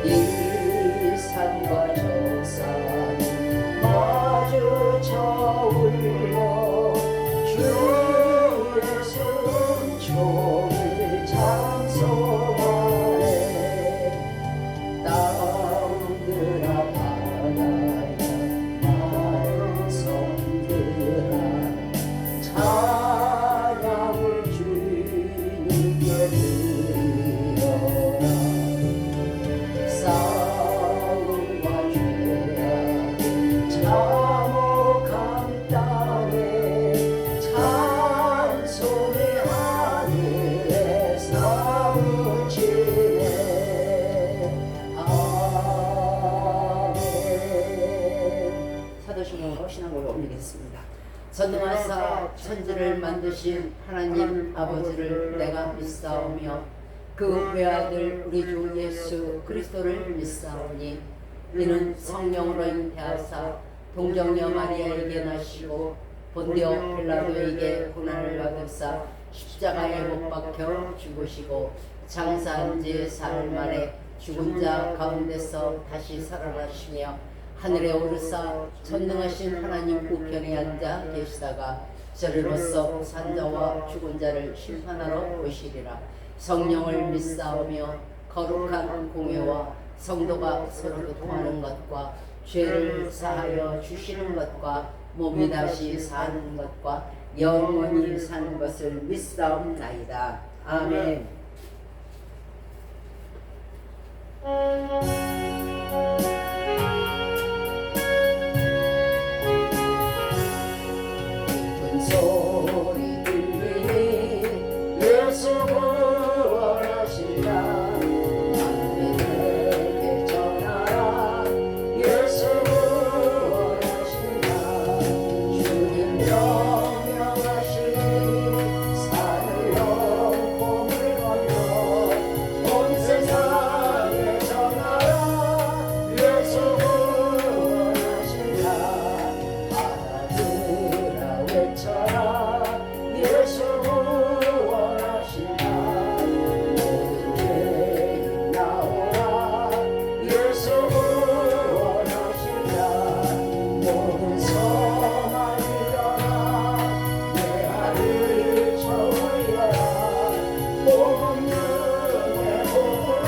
이 산과 저 산이 마주쳐 울려 주의 순종을 찬송하네. 땅들아 바다야 많은 섬들아 찬양을 주님께 드려라. 싸움과 죄악 참혹한 땅에 찬송이 하늘에 사무치네. 아멘. 사도신경으로 신앙을 올리겠습니다. 전능하사 천지를 만드신 하나님 아버지를 내가 믿사오며 그 외아들 우리 주 예수 그리스도를 믿사오니 이는 성령으로 잉태하사 동정녀 마리아에게 나시고 본디오 빌라도에게 고난을 받으사 십자가에 못 박혀 죽으시고 장사한 지 사흘 만에 죽은 자 가운데서 다시 살아나시며 하늘에 오르사 전능하신 하나님 우편에 앉아 계시다가 저리로서 산자와 죽은 자를 심판하러 오시리라. 성령을 믿사오며 거룩한 공회와 성도가 서로 통하는 것과 죄를 사하여 주시는 것과 몸이 다시 사는 것과 영원히 사는 것을 믿사옵나이다. 아멘. 소리 들리니 예수 구원하신다. 만민에게 전하라. 예수 구원하신다. 주님 명령하시니 산을 넘고 물 건너 온 세상에 전하라. 예수 구원하신다. 알아들으라 외쳐라. 예수 구원하신다. 모든 죄인 나오라. 예수 구원하신다. 모든 성만 일어나 내 아들 쳐올려라. 복음 중에 복음은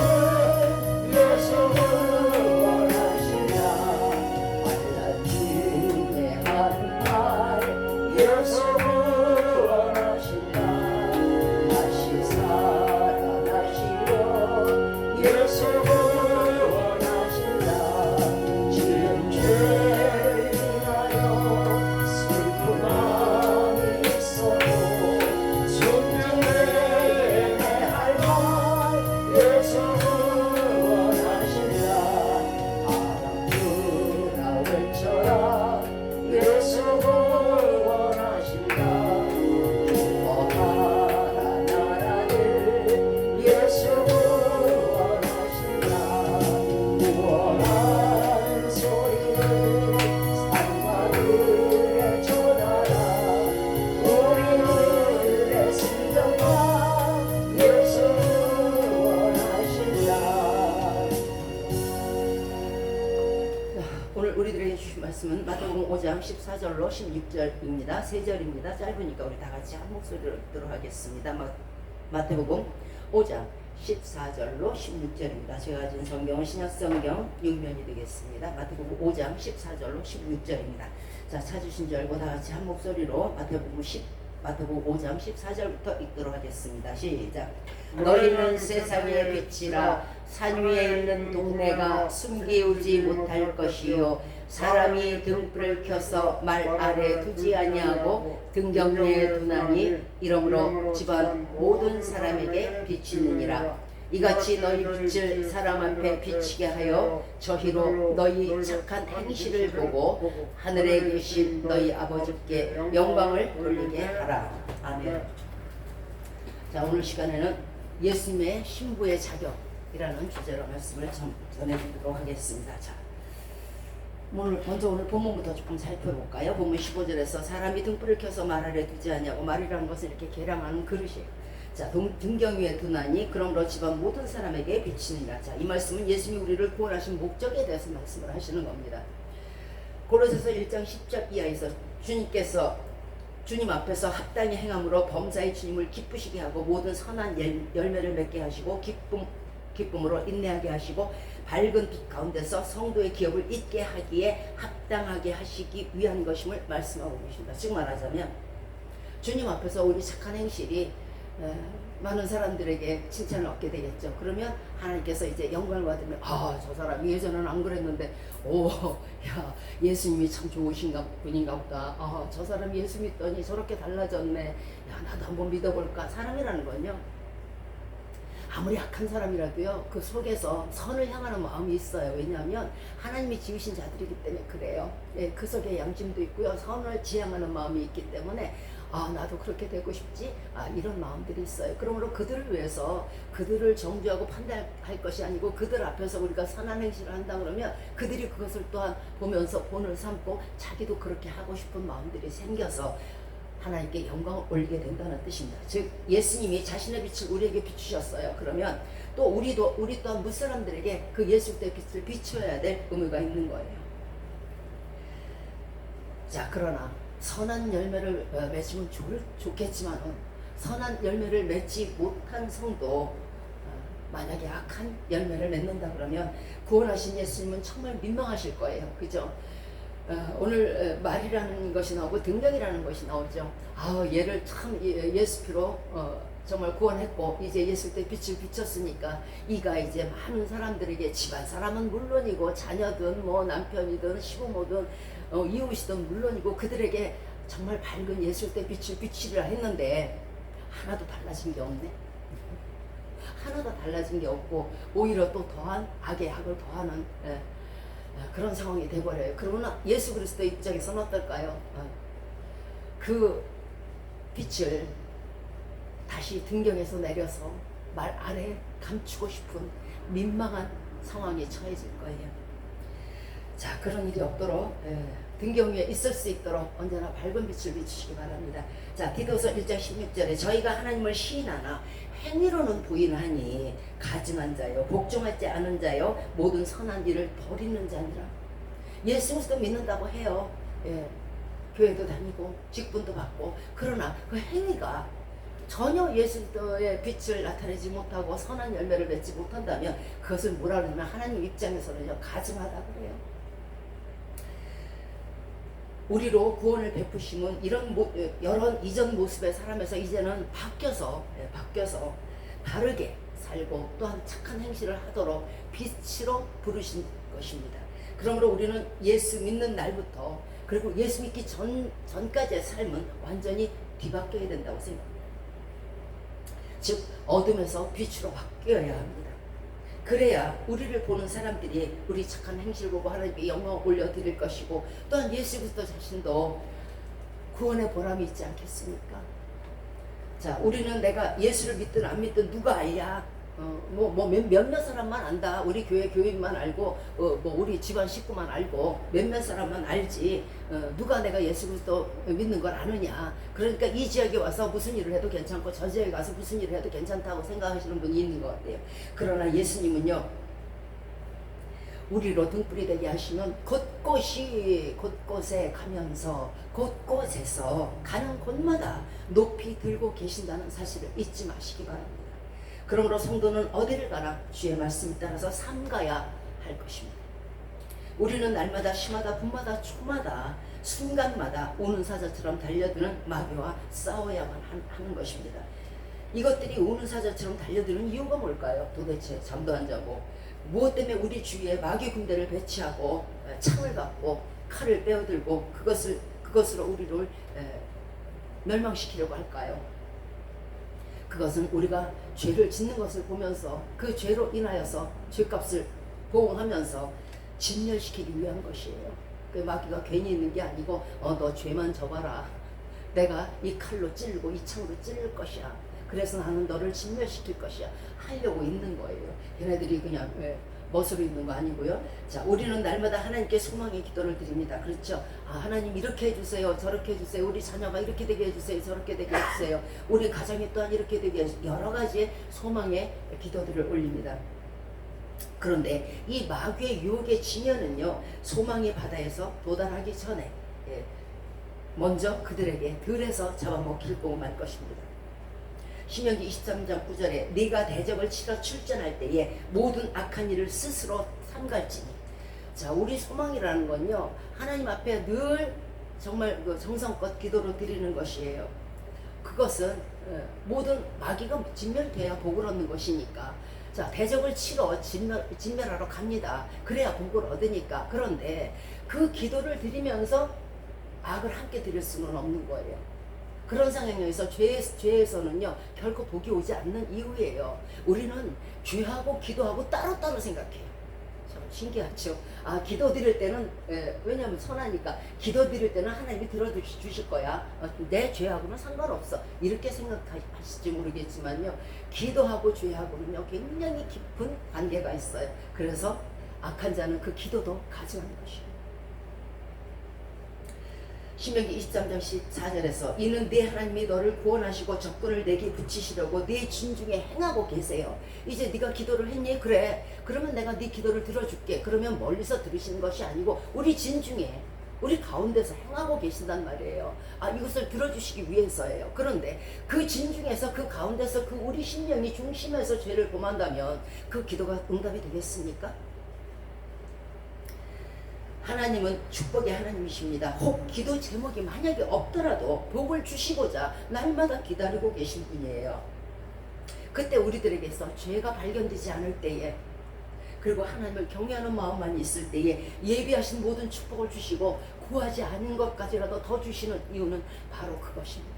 예수 구원하신다. 환난 중에 하는 말 예수 구원하신다. 다시 살아나시려 예수 구원하신다. 지은 죄를 인하여 슬픈 마음이 있어도 손등에 할 말 예수 구원하신다. 알아들으라 외쳐라. 예수 구원하신다. 주어하라 나라를 예수 구원하신다. 구원하는 소리를 산과 들에 전하라. 우리들의 심정과 예수 구원하신다. 오늘 우리들에게 주신 말씀은 마태복음 5장 14절로 16절입니다. 세 절입니다. 짧으니까 우리 다 같이 한 목소리로 읽도록 하겠습니다. 마태복음 5장 14절로 16절입니다. 제가 가진 성경은 신약성경 6면이 되겠습니다. 마태복음 5장 14절로 16절입니다. 자, 찾으신 줄 알고 다 같이 한 목소리로 마태복음 5장 14절부터 읽도록 하겠습니다. 시작. 너희는 세상의 빛이라. 산 위에 있는 동네가 숨기우지 못할 것이요 사람이 등불을 켜서 말 아래 두지 아니하고 등경내에 두나니 이러므로 집안 모든 사람에게 비치느니라. 이같이 너희 빛을 사람 앞에 비치게 하여 저희로 너희 착한 행실을 보고 하늘에 계신 너희 아버지께 영광을 돌리게 하라. 아멘. 자, 오늘 시간에는 예수님의 신부의 자격이라는 주제로 말씀을 전해드리도록 하겠습니다. 자, 먼저 오늘 본문부터 조금 살펴볼까요? 본문 15절에서 사람이 등불을 켜서 말 아래 두지 않냐고, 말이라는 것은 이렇게 계량하는 그릇이에요. 자, 등경 위에 두나니 그러므로 집안 모든 사람에게 비치느니라. 자, 이 말씀은 예수님이 우리를 구원하신 목적에 대해서 말씀을 하시는 겁니다. 고로새서 1장 10절 이하에서 주님께서 주님 앞에서 합당히 행함으로 범사의 주님을 기쁘시게 하고 모든 선한 열매를 맺게 하시고 기쁨으로 인내하게 하시고 밝은 빛 가운데서 성도의 기업을 잇게 하기에 합당하게 하시기 위한 것임을 말씀하고 계십니다. 즉 말하자면 주님 앞에서 우리 착한 행실이 많은 사람들에게 칭찬을 얻게 되겠죠. 그러면 하나님께서 이제 영광을 받으면 저 사람이 예전에는 안 그랬는데 야 예수님이 참 좋으신가 분인가 보다. 저 사람이 예수 믿더니 저렇게 달라졌네. 야 나도 한번 믿어볼까. 사람이라는 건요, 아무리 악한 사람이라도요 그 속에서 선을 향하는 마음이 있어요. 왜냐하면 하나님이 지으신 자들이기 때문에 그래요. 예, 그 속에 양심도 있고요, 선을 지향하는 마음이 있기 때문에 나도 그렇게 되고 싶지, 이런 마음들이 있어요. 그러므로 그들을 위해서 그들을 정죄하고 판단할 것이 아니고 그들 앞에서 우리가 선한 행실을 한다 그러면 그들이 그것을 또한 보면서 본을 삼고 자기도 그렇게 하고 싶은 마음들이 생겨서 하나님께 영광을 올리게 된다는 뜻입니다. 즉 예수님이 자신의 빛을 우리에게 비추셨어요. 그러면 또 우리 또한 무사람들에게 그 예수의 빛을 비춰야 될 의무가 있는 거예요. 자, 그러나 선한 열매를 맺으면 좋겠지만 선한 열매를 맺지 못한 성도 만약에 악한 열매를 맺는다 그러면 구원하신 예수님은 정말 민망하실 거예요. 그죠? 오늘 말이라는 것이 나오고 등경이라는 것이 나오죠. 얘를 참 예수 피로 정말 구원했고 이제 예수 때 빛을 비췄으니까 이가 이제 많은 사람들에게, 집안 사람은 물론이고 자녀든 뭐 남편이든 시부모든 이웃이든 물론이고 그들에게 정말 밝은 예수 때 빛을 비치리라 했는데 하나도 달라진 게 없네. 하나도 달라진 게 없고 오히려 또 더한 악의 악을 더하는 그런 상황이 돼버려요. 그러나 예수 그리스도 입장에서는 어떨까요? 그 빛을 다시 등경에서 내려서 말 아래 감추고 싶은 민망한 상황에 처해질 거예요. 자, 그런 일이 없도록 등경 위에 있을 수 있도록 언제나 밝은 빛을 비추시기 바랍니다. 자, 디도서 1장 16절에 저희가 하나님을 시인하나 행위로는 부인하니 가증한 자요 복종하지 않은 자요 모든 선한 일을 버리는 자니라. 예수 그리스도 믿는다고 해요. 교회도 다니고 직분도 받고, 그러나 그 행위가 전혀 예수 그리스도의 빛을 나타내지 못하고 선한 열매를 맺지 못한다면 그것을 뭐라 그러냐면 하나님 입장에서는요 가증하다 그래요. 우리로 구원을 베푸심은 이런 여러 이전 모습의 사람에서 이제는 바뀌어서 다르게 살고 또한 착한 행실을 하도록 빛으로 부르신 것입니다. 그러므로 우리는 예수 믿는 날부터 그리고 예수 믿기 전까지의 삶은 완전히 뒤바뀌어야 된다고 생각합니다. 즉 어둠에서 빛으로 바뀌어야 합니다. 그래야 우리를 보는 사람들이 우리 착한 행실을 보고 하나님께 영광을 올려드릴 것이고 또한 예수 그리스도 자신도 구원의 보람이 있지 않겠습니까? 자, 우리는 내가 예수를 믿든 안 믿든 누가 알냐? 몇몇 사람만 안다. 우리 교회 교인만 알고 우리 집안 식구만 알고 몇몇 사람만 알지. 누가 내가 예수 그리스도 믿는 걸 아느냐? 그러니까 이 지역에 와서 무슨 일을 해도 괜찮고 저 지역에 가서 무슨 일을 해도 괜찮다고 생각하시는 분이 있는 것 같아요. 그러나 예수님은요 우리로 등불이 되게 하시면 곳곳에 가면서 곳곳에서 가는 곳마다 높이 들고 계신다는 사실을 잊지 마시기 바랍니다. 그러므로 성도는 어디를 가나 주의 말씀에 따라서 삼가야 할 것입니다. 우리는 날마다 시마다 분마다 초마다 순간마다 우는 사자처럼 달려드는 마귀와 싸워야만 하는 것입니다. 이것들이 우는 사자처럼 달려드는 이유가 뭘까요? 도대체 잠도 안 자고 무엇 때문에 우리 주위에 마귀 군대를 배치하고 창을 갖고 칼을 빼어들고 그것으로 우리를 멸망시키려고 할까요? 그것은 우리가 죄를 짓는 것을 보면서 그 죄로 인하여서 죄값을 보응하면서 진멸시키기 위한 것이에요. 그 마귀가 괜히 있는 게 아니고 너 죄만 져봐라. 내가 이 칼로 찌르고 이 창으로 찌를 것이야. 그래서 나는 너를 진멸시킬 것이야. 하려고 있는 거예요. 얘네들이 그냥 멋으로 있는 거 아니고요. 자, 우리는 날마다 하나님께 소망의 기도를 드립니다. 그렇죠? 아, 하나님 이렇게 해주세요. 저렇게 해주세요. 우리 자녀가 이렇게 되게 해주세요. 저렇게 되게 해주세요. 우리 가정이 또한 이렇게 되게 해주세요. 여러 가지의 소망의 기도들을 올립니다. 그런데 이 마귀의 유혹의 지면은요, 소망의 바다에서 도달하기 전에 먼저 그들에게 들에서 잡아먹히고 말 것입니다. 신명기 23장 9절에 네가 대적을 치러 출전할 때에 모든 악한 일을 스스로 삼갈지니. 자, 우리 소망이라는 건요, 하나님 앞에 늘 정말 그 정성껏 기도로 드리는 것이에요. 그것은 모든 마귀가 진멸돼야 복을 얻는 것이니까. 자, 대적을 치러 진멸하러 갑니다. 그래야 복을 얻으니까. 그런데 그 기도를 드리면서 악을 함께 드릴 수는 없는 거예요. 그런 상황에서 죄에서는요, 결코 복이 오지 않는 이유예요. 우리는 죄하고 기도하고 따로따로 생각해요. 참 신기하죠. 아, 기도 드릴 때는 왜냐하면 선하니까 기도 드릴 때는 하나님이 들어주실 거야. 내 죄하고는 상관없어. 이렇게 생각하실지 모르겠지만요, 기도하고 죄하고는요 굉장히 깊은 관계가 있어요. 그래서 악한 자는 그 기도도 가져가는 것이에요. 신명기 23장 14절에서 이는 네 하나님이 너를 구원하시고 적군을 내게 붙이시려고 네 진중에 행하고 계세요. 이제 네가 기도를 했니? 그래. 그러면 내가 네 기도를 들어줄게. 그러면 멀리서 들으시는 것이 아니고 우리 진중에, 우리 가운데서 행하고 계신단 말이에요. 아, 이것을 들어주시기 위해서예요. 그런데 그 진중에서, 그 가운데서, 그 우리 심령이 중심에서 죄를 범한다면 그 기도가 응답이 되겠습니까? 하나님은 축복의 하나님이십니다. 혹 기도 제목이 만약에 없더라도 복을 주시고자 날마다 기다리고 계신 분이에요. 그때 우리들에게서 죄가 발견되지 않을 때에, 그리고 하나님을 경외하는 마음만 있을 때에 예비하신 모든 축복을 주시고 구하지 않은 것까지라도 더 주시는 이유는 바로 그것입니다.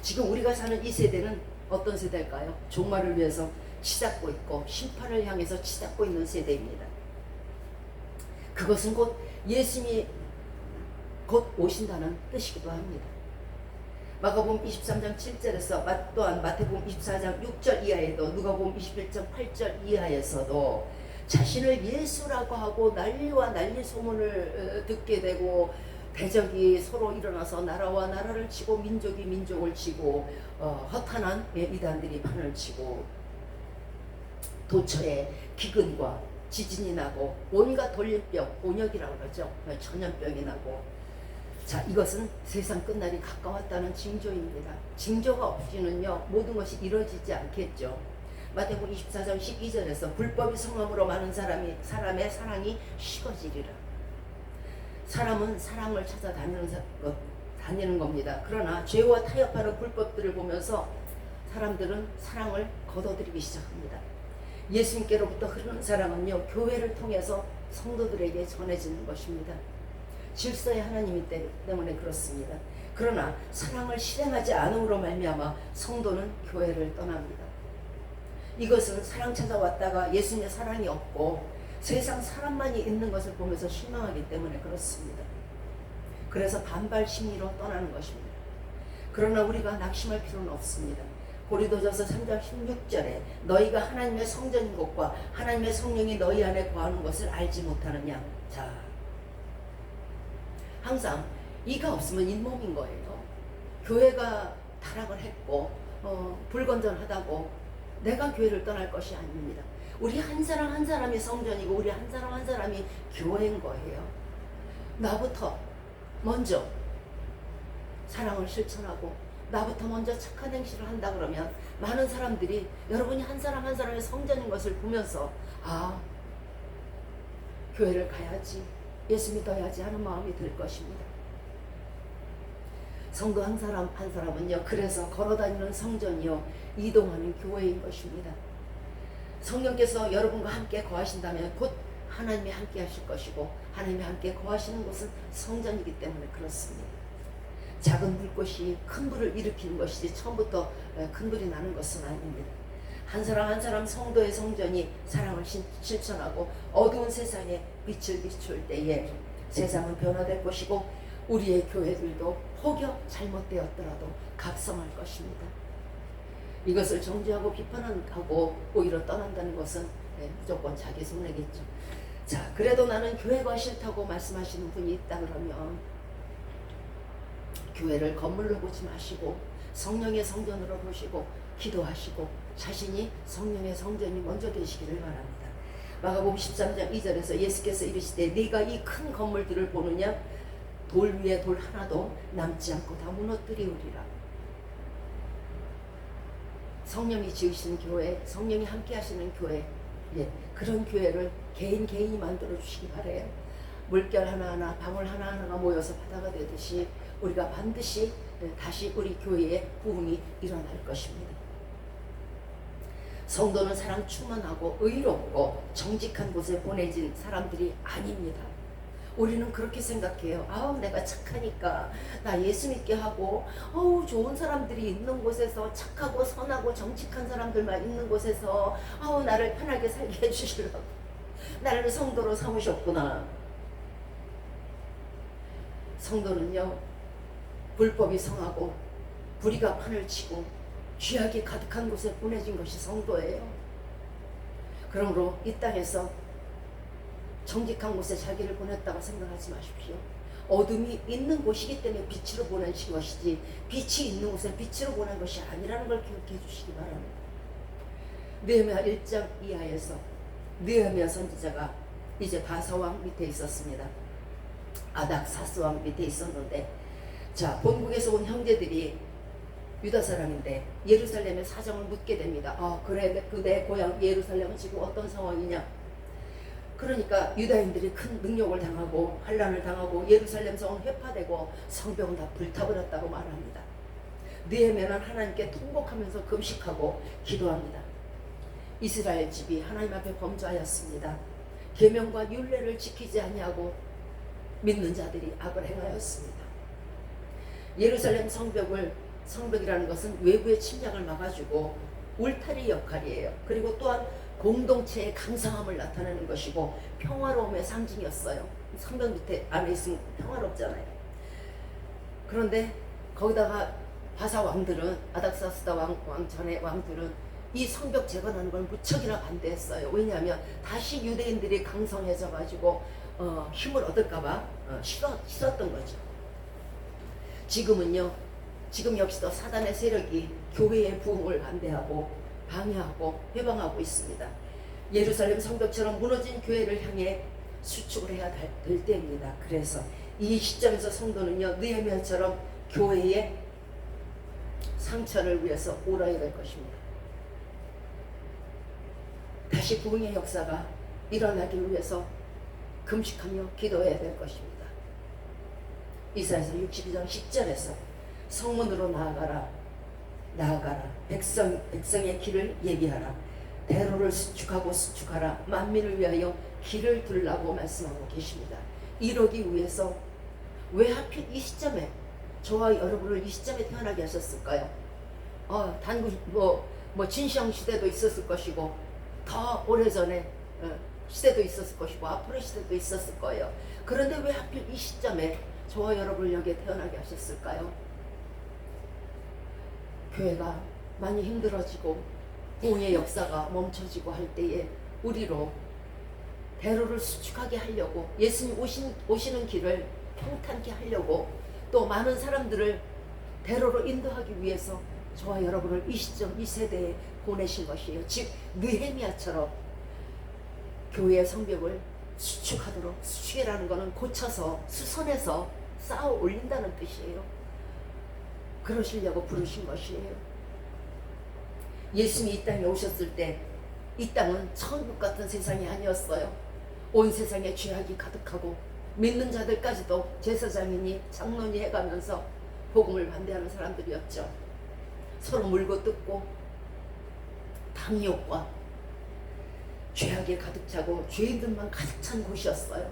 지금 우리가 사는 이 세대는 어떤 세대일까요? 종말을 위해서 치닫고 있고 심판을 향해서 치닫고 있는 세대입니다. 그것은 곧 예수님이 곧 오신다는 뜻이기도 합니다. 마가복음 23장 7절에서 또한 마태복음 24장 6절 이하에도 누가복음 21장 8절 이하에서도 자신을 예수라고 하고 난리와 난리 소문을 듣게 되고 대적이 서로 일어나서 나라와 나라를 치고 민족이 민족을 치고 허탄한 이단들이 판을 치고 도처에 기근과 지진이 나고 온갖 돌림병, 온역이라고 그러죠. 전염병이 나고. 자, 이것은 세상 끝날이 가까웠다는 징조입니다. 징조가 없이는요, 모든 것이 이루어지지 않겠죠. 마태복음 24장 12절에서 불법이 성함으로 많은 사람의 사랑이 식어지리라. 사람은 사랑을 찾아 다니는 겁니다. 그러나 죄와 타협하는 불법들을 보면서 사람들은 사랑을 거둬들이기 시작합니다. 예수님께로부터 흐르는 사랑은요, 교회를 통해서 성도들에게 전해지는 것입니다. 질서의 하나님이기 때문에 그렇습니다. 그러나 사랑을 실행하지 않음으로 말미암아 성도는 교회를 떠납니다. 이것은 사랑 찾아왔다가 예수님의 사랑이 없고 세상 사람만이 있는 것을 보면서 실망하기 때문에 그렇습니다. 그래서 반발 심리로 떠나는 것입니다. 그러나 우리가 낙심할 필요는 없습니다. 고린도전서 3장 16절에 너희가 하나님의 성전인 것과 하나님의 성령이 너희 안에 거하는 것을 알지 못하느냐. 자, 항상 이가 없으면 잇몸인 거예요. 교회가 타락을 했고 불건전하다고 내가 교회를 떠날 것이 아닙니다. 우리 한 사람 한 사람이 성전이고 우리 한 사람 한 사람이 교회인 거예요. 나부터 먼저 사랑을 실천하고 나부터 먼저 착한 행실을 한다 그러면 많은 사람들이 여러분이 한 사람 한 사람의 성전인 것을 보면서 아, 교회를 가야지, 예수 믿어야지 하는 마음이 들 것입니다. 성도 한 사람 한 사람은요, 그래서 걸어다니는 성전이요, 이동하는 교회인 것입니다. 성령께서 여러분과 함께 거하신다면 곧 하나님이 함께 하실 것이고 하나님이 함께 거하시는 곳은 성전이기 때문에 그렇습니다. 작은 불꽃이 큰 불을 일으키는 것이지 처음부터 큰 불이 나는 것은 아닙니다. 한 사람 한 사람 성도의 성전이 사랑을 실천하고 어두운 세상에 빛을 비출 때에 세상은 변화될 것이고 우리의 교회들도 혹여 잘못되었더라도 각성할 것입니다. 이것을 정죄하고 비판하고 오히려 떠난다는 것은 무조건 자기 손해겠죠. 자, 그래도 나는 교회가 싫다고 말씀하시는 분이 있다 그러면 교회를 건물로 보지 마시고 성령의 성전으로 보시고 기도하시고 자신이 성령의 성전이 먼저 되시기를 바랍니다. 마가복음 13장 2절에서 예수께서 이르시되 네가 이 큰 건물들을 보느냐 돌 위에 돌 하나도 남지 않고 다 무너뜨리우리라. 성령이 지으신 교회, 성령이 함께 하시는 교회, 그런 교회를 개인이 만들어 주시기 바래요. 물결 하나하나 방울 하나하나가 모여서 바다가 되듯이 우리가 반드시 다시 우리 교회에 부흥이 일어날 것입니다. 성도는 사랑 충만하고 의롭고 정직한 곳에 보내진 사람들이 아닙니다. 우리는 그렇게 생각해요. 아우 내가 착하니까 나 예수 믿게 하고 좋은 사람들이 있는 곳에서 착하고 선하고 정직한 사람들만 있는 곳에서 나를 편하게 살게 해주시려고 나를 성도로 삼으셨구나. 성도는요 불법이 성하고 불의가 판을 치고 죄악이 가득한 곳에 보내진 것이 성도예요. 그러므로 이 땅에서 정직한 곳에 자기를 보냈다고 생각하지 마십시오. 어둠이 있는 곳이기 때문에 빛으로 보내신 것이지 빛이 있는 곳에 빛으로 보낸 것이 아니라는 걸 기억해 주시기 바랍니다. 느헤미야 1장 이하에서 느헤미야 선지자가 이제 바사왕 밑에 있었습니다. 아닥사스왕 밑에 있었는데 자 본국에서 온 형제들이 유다 사람인데 예루살렘의 사정을 묻게 됩니다. 그래 내 고향 예루살렘은 지금 어떤 상황이냐. 그러니까 유다인들이 큰 능력을 당하고 환난을 당하고 예루살렘 성은 회파되고 성벽은 다 불타버렸다고 말합니다. 느헤미야는 하나님께 통곡하면서 금식하고 기도합니다. 이스라엘 집이 하나님 앞에 범죄하였습니다. 계명과 율례를 지키지 아니하고 믿는 자들이 악을 행하였습니다. 예루살렘 성벽이라는 것은 외부의 침략을 막아주고 울타리 역할이에요. 그리고 또한 공동체의 강성함을 나타내는 것이고 평화로움의 상징이었어요. 성벽 밑에 안에 있으면 평화롭잖아요. 그런데 거기다가 바사 왕들은 아닥사스다 왕 전의 왕들은 이 성벽 재건하는 걸 무척이나 반대했어요. 왜냐하면 다시 유대인들이 강성해져 가지고 힘을 얻을까봐 싫었던 거죠. 지금 역시도 사단의 세력이 교회의 부흥을 반대하고 방해하고 해방하고 있습니다. 예루살렘 성벽처럼 무너진 교회를 향해 수축을 해야 될 때입니다. 그래서 이 시점에서 성도는요 느헤미야처럼 교회의 상처를 위해서 울어야 될 것입니다. 다시 부흥의 역사가 일어나기 위해서 금식하며 기도해야 될 것입니다. 이사야서 62장 10절에서 성문으로 나아가라 백성의 길을 예비하라 대로를 수축하라 만민을 위하여 길을 둘라고 말씀하고 계십니다. 이러기 위해서 왜 하필 이 시점에 저와 여러분을 이 시점에 태어나게 하셨을까요? 단군 진시황 시대도 있었을 것이고 더 오래전에 시대도 있었을 것이고 앞으로 시대도 있었을 거예요. 그런데 왜 하필 이 시점에 저와 여러분을 여기에 태어나게 하셨을까요? 교회가 많이 힘들어지고 부흥의 역사가 멈춰지고 할 때에 우리로 대로를 수축하게 하려고 예수님 오시는 길을 평탄케 하려고 또 많은 사람들을 대로로 인도하기 위해서 저와 여러분을 이 시점 이 세대에 보내신 것이에요. 즉 느헤미야처럼 교회의 성벽을 수축하도록 수축이라는 것은 고쳐서 수선해서 쌓아 올린다는 뜻이에요. 그러시려고 부르신 것이에요. 예수님이 이 땅에 오셨을 때 이 땅은 천국 같은 세상이 아니었어요. 온 세상에 죄악이 가득하고 믿는 자들까지도 제사장이니 장로니 해가면서 복음을 반대하는 사람들이었죠. 서로 물고 뜯고 탐욕과 죄악에 가득 차고 죄인들만 가득 찬 곳이었어요.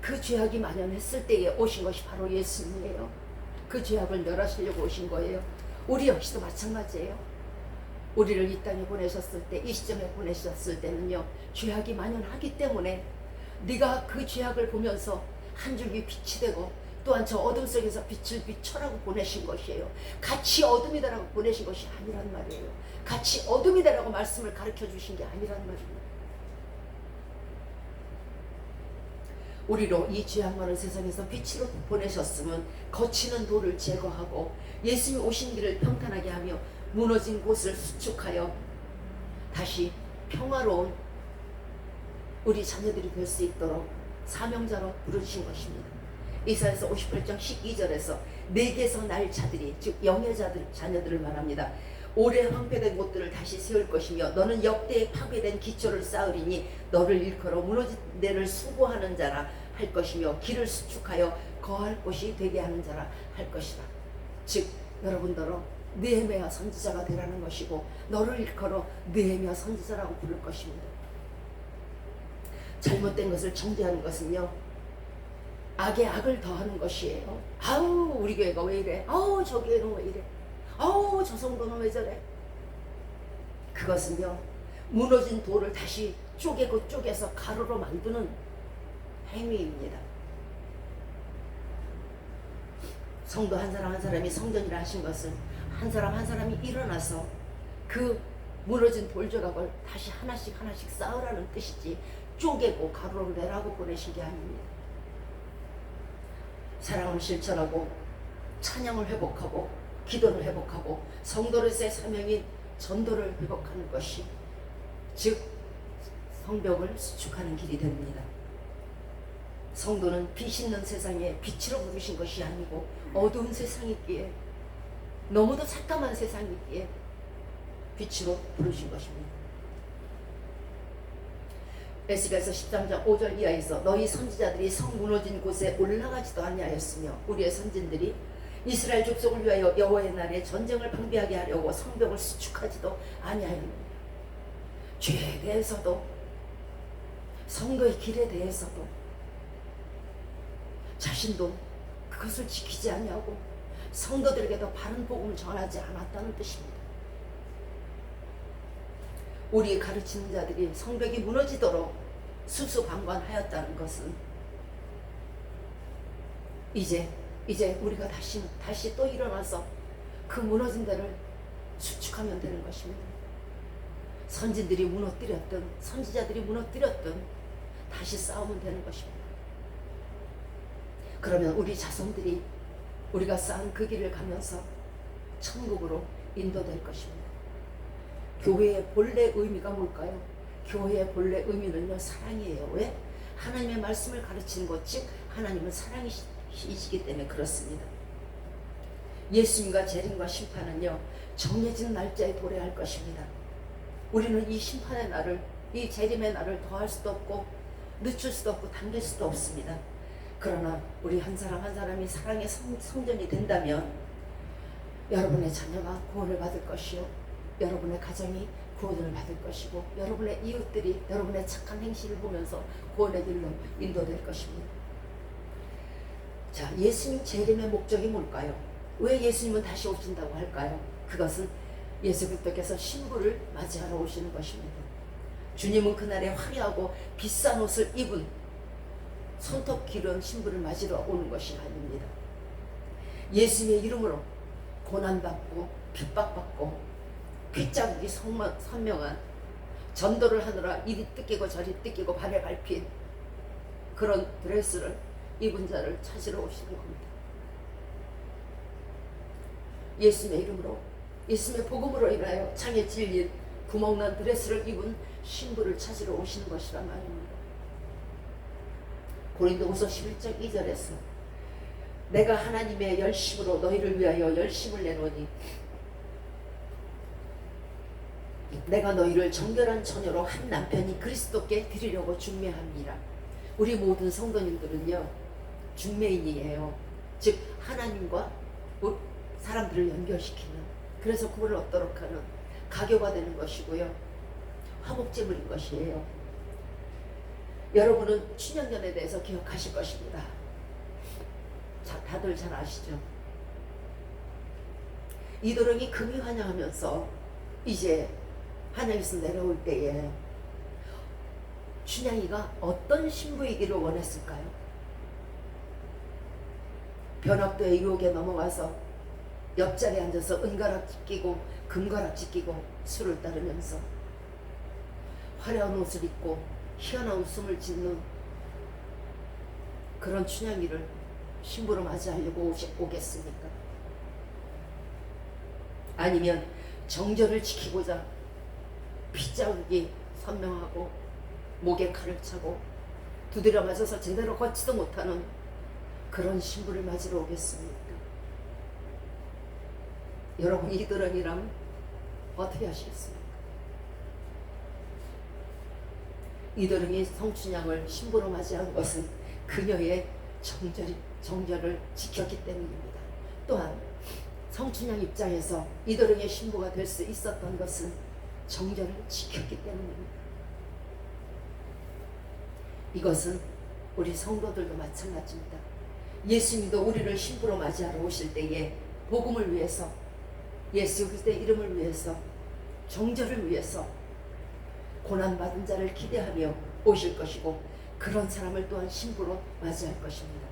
그 죄악이 만연했을 때에 오신 것이 바로 예수님이에요. 그 죄악을 멸하시려고 오신 거예요. 우리 역시도 마찬가지예요. 우리를 이 땅에 보내셨을 때, 이 시점에 보내셨을 때는요, 죄악이 만연하기 때문에 네가 그 죄악을 보면서 한 줄기 빛이 되고 또한 저 어둠 속에서 빛을 비춰라고 보내신 것이에요. 같이 어둠이다라고 보내신 것이 아니란 말이에요. 같이 어둠이다라고 말씀을 가르쳐 주신 게 아니란 말입니다. 우리로 이 죄악 많은 세상에서 빛으로 보내셨으면 거치는 돌을 제거하고 예수님 오신 길을 평탄하게 하며 무너진 곳을 수축하여 다시 평화로운 우리 자녀들이 될 수 있도록 사명자로 부르신 것입니다. 이사야서 58장 12절에서 내게서 날 자들이, 즉 영의 자녀들을 말합니다. 오래 황폐된 곳들을 다시 세울 것이며 너는 역대에 파괴된 기초를 쌓으리니 너를 일컬어 무너진 데를 수고하는 자라 할 것이며 길을 수축하여 거할 곳이 되게 하는 자라 할 것이라. 즉 여러분들은 느헤미야 선지자가 되라는 것이고 너를 일컬어 느헤미야 선지자라고 부를 것입니다. 잘못된 것을 정죄하는 것은요, 악에 악을 더하는 것이에요. 아우 우리 교회가 왜 이래, 아우 저 교회는 왜 이래, 아우 저 성도는 왜 저래. 그것은요, 무너진 돌을 다시 쪼개서 가루로 만드는 행위입니다. 성도 한 사람 한 사람이 성전이라 하신 것은 한 사람 한 사람이 일어나서 그 무너진 돌 조각을 다시 하나씩 쌓으라는 뜻이지 쪼개고 가루로 내라고 보내신 게 아닙니다. 사랑을 실천하고 찬양을 회복하고 기도를 회복하고 성도로서의 사명인 전도를 회복하는 것이 즉 성벽을 수축하는 길이 됩니다. 성도는 빛 있는 세상에 빛으로 부르신 것이 아니고 어두운 세상이기에, 너무도 삭감한 세상이기에 빛으로 부르신 것입니다. 에스겔서 13장 5절 이하에서 너희 선지자들이 성 무너진 곳에 올라가지도 아니하였으며 우리의 선진들이 이스라엘 족속을 위하여 여호와의 날에 전쟁을 방비하게 하려고 성벽을 수축하지도 아니하였느니라. 죄에 대해서도 성도의 길에 대해서도 자신도 그것을 지키지 아니하고 성도들에게도 바른 복음을 전하지 않았다는 뜻입니다. 우리 가르치는 자들이 성벽이 무너지도록 수수방관하였다는 것은 이제 우리가 다시 또 일어나서 그 무너진 데를 수축하면 되는 것입니다. 선진들이 무너뜨렸든 선지자들이 무너뜨렸든 다시 싸우면 되는 것입니다. 그러면 우리 자손들이 우리가 쌓은 그 길을 가면서 천국으로 인도될 것입니다. 교회의 본래 의미가 뭘까요? 교회의 본래 의미는요, 사랑이에요. 왜? 하나님의 말씀을 가르치는 것, 즉 하나님은 사랑이시기 때문에 그렇습니다. 예수님과 재림과 심판은요, 정해진 날짜에 도래할 것입니다. 우리는 이 심판의 날을, 이 재림의 날을 더할 수도 없고 늦출 수도 없고 당길 수도 없습니다. 그러나 우리 한 사람 한 사람이 사랑의 성전이 된다면 여러분의 자녀가 구원을 받을 것이요, 여러분의 가정이 구원을 받을 것이고 여러분의 이웃들이 여러분의 착한 행실을 보면서 구원의 길로 인도될 것입니다. 자, 예수님 재림의 목적이 뭘까요? 왜 예수님은 다시 오신다고 할까요? 그것은 예수 그리스도께서 신부를 맞이하러 오시는 것입니다. 주님은 그날에 화려하고 비싼 옷을 입은 손톱 기른 신부를 맞이러 오는 것이 아닙니다. 예수님의 이름으로 고난받고 핍박받고 핏자국이 선명한, 전도를 하느라 이리 뜯기고 저리 뜯기고 발에 밟힌 그런 드레스를 입은 자를 찾으러 오시는 겁니다. 예수님의 이름으로, 예수님의 복음으로 인하여 창에 찔린 구멍난 드레스를 입은 신부를 찾으러 오시는 것이란 말입니다. 고린도후서 11장 2절에서 내가 하나님의 열심으로 너희를 위하여 열심을 내노니 내가 너희를 정결한 처녀로 한 남편이 그리스도께 드리려고 중매합니다. 우리 모든 성도님들은요, 중매인이에요. 즉 하나님과 사람들을 연결시키는, 그래서 구원을 얻도록 하는 가교가 되는 것이고요, 화목제물인 것이에요. 여러분은 춘향전에 대해서 기억하실 것입니다. 자, 다들 잘 아시죠? 이도령이 금이 환영하면서 이제 하늘에서 내려올 때에 춘향이가 어떤 신부이기를 원했을까요? 변학도의 유혹에 넘어가서 옆자리에 앉아서 은가락지 끼고 금가락지 끼고 술을 따르면서 화려한 옷을 입고 희한한 웃음을 짓는 그런 춘향이를 신부로 맞이하려고 오겠습니까? 아니면 정절을 지키고자 핏자국이 선명하고 목에 칼을 차고 두드려 맞아서 제대로 걷지도 못하는 그런 신부를 맞으러 오겠습니까? 여러분, 이드렁이라면 어떻게 하시겠습니까? 이드렁이 성춘향을 신부로 맞이한 것은 그녀의 정절을 지켰기 때문입니다. 또한 성춘향 입장에서 이드렁의 신부가 될 수 있었던 것은 정절을 지켰기 때문입니다. 이것은 우리 성도들도 마찬가지입니다. 예수님도 우리를 신부로 맞이하러 오실 때에 복음을 위해서, 예수 그리스도의 이름을 위해서, 정절을 위해서 고난받은 자를 기대하며 오실 것이고, 그런 사람을 또한 신부로 맞이할 것입니다.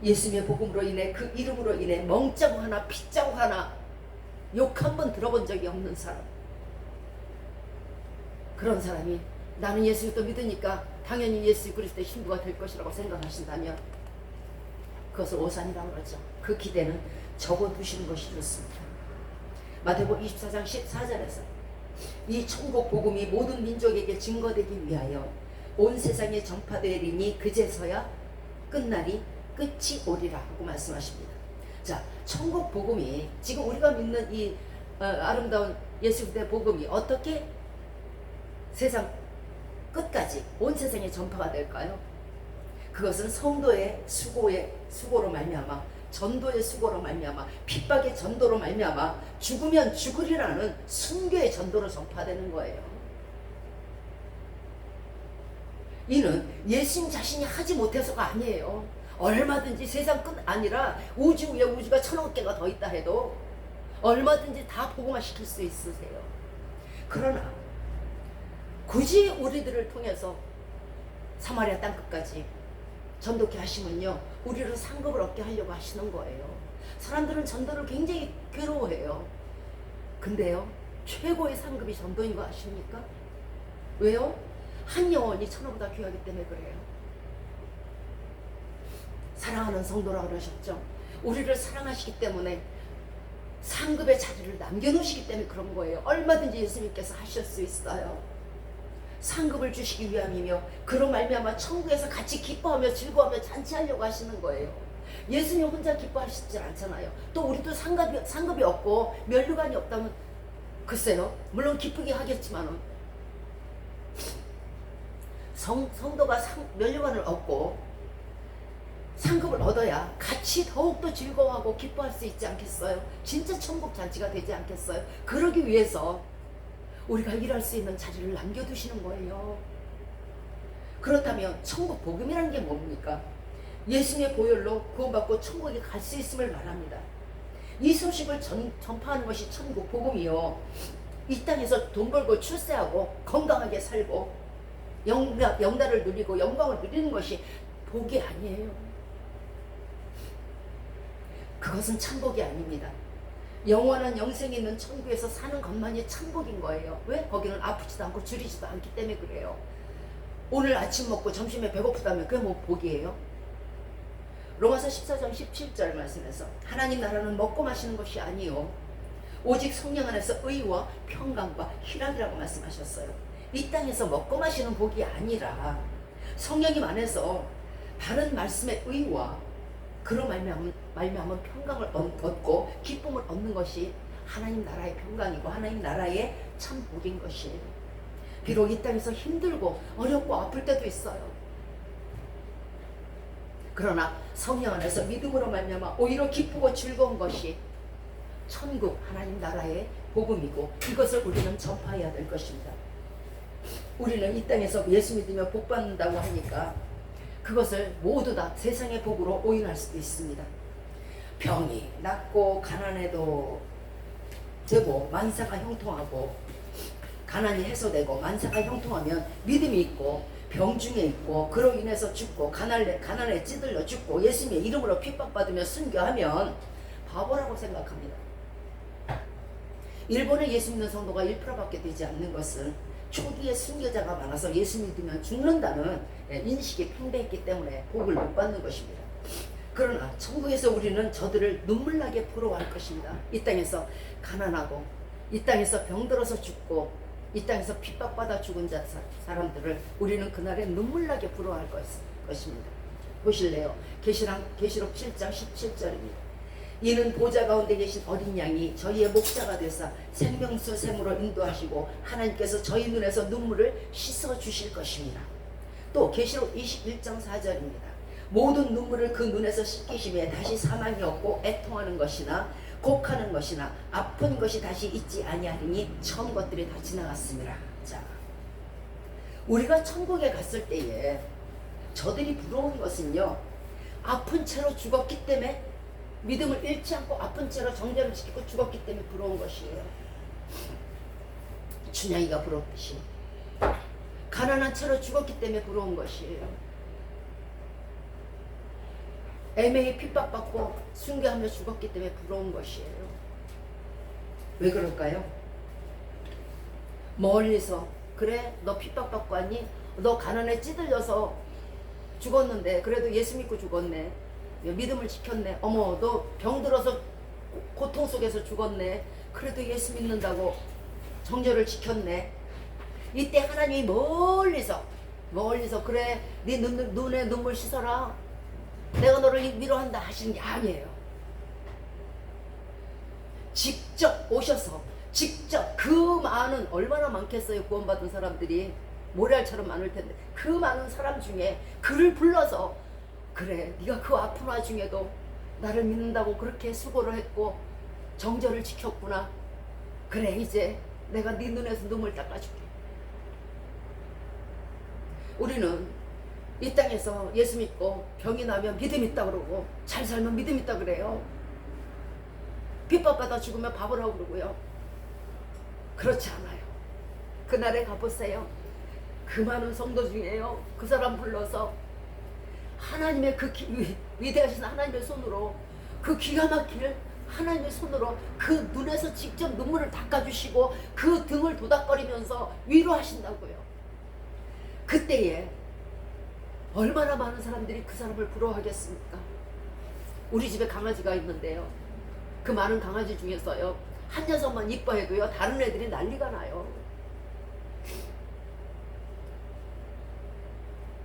예수님의 복음으로 인해, 그 이름으로 인해 멍자국 하나 핏자국 하나 욕 한 번 들어본 적이 없는 사람, 그런 사람이 나는 예수를 믿으니까 당연히 예수 그리스도의 신부가 될 것이라고 생각하신다면 그것을 오산이라고 그러죠. 그 기대는 접어두시는 것이 좋습니다. 마태복음 24장 14절에서 이 천국 복음이 모든 민족에게 증거되기 위하여 온 세상에 전파되리니 그제서야 끝날이 끝이 오리라 하고 말씀하십니다. 자, 천국 복음이 지금 우리가 믿는 이 아름다운 예수 그리스도의 복음이 어떻게 세상 끝까지 온 세상에 전파가 될까요? 그것은 성도의 수고로 말미암아, 전도의 수고로 말미암아, 핍박의 전도로 말미암아, 죽으면 죽으리라는 순교의 전도로 전파되는 거예요. 이는 예수님 자신이 하지 못해서가 아니에요. 얼마든지 세상 끝 아니라 우주 위에 우주가 1000억 개가 더 있다 해도 얼마든지 다 복음화 시킬 수 있으세요. 그러나 굳이 우리들을 통해서 사마리아 땅끝까지 전도케 하시면요, 우리를 상급을 얻게 하려고 하시는 거예요. 사람들은 전도를 굉장히 괴로워해요. 근데요, 최고의 상급이 전도인 거 아십니까? 왜요? 한 영혼이 천하보다 귀하기 때문에 그래요. 사랑하는 성도라 그러셨죠. 우리를 사랑하시기 때문에 상급의 자리를 남겨놓으시기 때문에 그런 거예요. 얼마든지 예수님께서 하실 수 있어요. 상급을 주시기 위함이며, 그로 말미암아 천국에서 같이 기뻐하며 즐거워하며 잔치하려고 하시는 거예요. 예수님 혼자 기뻐하시지 않잖아요. 또 우리도 상급이 없고 면류관이 없다면 글쎄요, 물론 기쁘게 하겠지만은 성도가 면류관을 얻고 상급을 얻어야 같이 더욱더 즐거워하고 기뻐할 수 있지 않겠어요? 진짜 천국 잔치가 되지 않겠어요? 그러기 위해서 우리가 일할 수 있는 자리를 남겨두시는 거예요. 그렇다면 천국 복음이라는 게 뭡니까? 예수님의 보혈로 구원받고 천국에 갈 수 있음을 말합니다. 이 소식을 전파하는 것이 천국 복음이요, 이 땅에서 돈 벌고 출세하고 건강하게 살고 영달을 누리고 영광을 누리는 것이 복이 아니에요. 그것은 천복이 아닙니다. 영원한 영생이 있는 천국에서 사는 것만이 천복인 거예요. 왜? 거기는 아프지도 않고 줄이지도 않기 때문에 그래요. 오늘 아침 먹고 점심에 배고프다면 그게 뭐 복이에요? 로마서 14장 17절 말씀에서 하나님 나라는 먹고 마시는 것이 아니요 오직 성령 안에서 의와 평강과 희락이라고 말씀하셨어요. 이 땅에서 먹고 마시는 복이 아니라 성령님 안에서 바른 말씀의 의와 그로 말미암은 평강을 얻고 기쁨을 얻는 것이 하나님 나라의 평강이고 하나님 나라의 참 복인 것이에요. 비록 이 땅에서 힘들고 어렵고 아플 때도 있어요. 그러나 성령 안에서 믿음으로 말미암아 오히려 기쁘고 즐거운 것이 천국 하나님 나라의 복음이고, 이것을 우리는 전파해야 될 것입니다. 우리는 이 땅에서 예수 믿으며 복 받는다고 하니까 그것을 모두 다 세상의 복으로 오인할 수도 있습니다. 병이 낫고 가난해도 되고 만사가 형통하고, 가난이 해소되고 만사가 형통하면 믿음이 있고 병 중에 있고 그로 인해서 죽고 가난에 찌들려 죽고 예수님의 이름으로 핍박받으며 순교하면 바보라고 생각합니다. 일본의 예수 믿는 성도가 1%밖에 되지 않는 것은 초기에 순교자가 많아서 예수 믿으면 죽는다는 인식이 팽배했기 때문에 복을 못 받는 것입니다. 그러나 천국에서 우리는 저들을 눈물나게 부러워할 것입니다. 이 땅에서 가난하고 이 땅에서 병들어서 죽고 이 땅에서 핍박받아 죽은 사람들을 우리는 그날에 눈물나게 부러워할 것입니다. 보실래요? 계시록 7장 17절입니다. 이는 보좌 가운데 계신 어린 양이 저희의 목자가 되사 생명수 샘으로 인도하시고 하나님께서 저희 눈에서 눈물을 씻어 주실 것입니다. 또 계시록 21장 4절입니다. 모든 눈물을 그 눈에서 씻기심에 다시 사망이 없고 애통하는 것이나 곡하는 것이나 아픈 것이 다시 있지 아니하리니 처음 것들이 다 지나갔습니다. 자, 우리가 천국에 갔을 때에 저들이 부러운 것은요, 아픈 채로 죽었기 때문에, 믿음을 잃지 않고 아픈 채로 정죄를 지키고 죽었기 때문에 부러운 것이에요. 춘향이가 부럽듯이 가난한 채로 죽었기 때문에 부러운 것이에요. 애매히 핍박받고 순교하며 죽었기 때문에 부러운 것이에요. 왜 그럴까요? 멀리서 그래 너 핍박받고 왔니? 너 가난에 찌들려서 죽었는데 그래도 예수 믿고 죽었네. 믿음을 지켰네. 어머 너 병들어서 고통 속에서 죽었네. 그래도 예수 믿는다고 정죄를 지켰네. 이때 하나님이 멀리서 그래 네 눈에 눈물 씻어라. 내가 너를 위로한다 하시는 게 아니에요. 직접 오셔서 직접 그 많은 얼마나 많겠어요. 구원받은 사람들이 모래알처럼 많을 텐데 그 많은 사람 중에 그를 불러서 그래 네가 그 아픈 와중에도 나를 믿는다고 그렇게 수고를 했고 정절을 지켰구나. 그래 이제 내가 네 눈에서 눈물 닦아줄게. 우리는 이 땅에서 예수 믿고 병이 나면 믿음 있다 그러고 잘 살면 믿음 있다 그래요. 핍박받아 죽으면 밥을 하고 그러고요. 그렇지 않아요. 그날에 가보세요. 그 많은 성도 중에요. 그 사람 불러서 하나님의 그 위대하신 하나님의 손으로 그 기가 막힐 하나님의 손으로 그 눈에서 직접 눈물을 닦아주시고 그 등을 도닥거리면서 위로하신다고요. 그때에 얼마나 많은 사람들이 그 사람을 부러워하겠습니까? 우리 집에 강아지가 있는데요. 그 많은 강아지 중에서요. 한 녀석만 이뻐해도요. 다른 애들이 난리가 나요.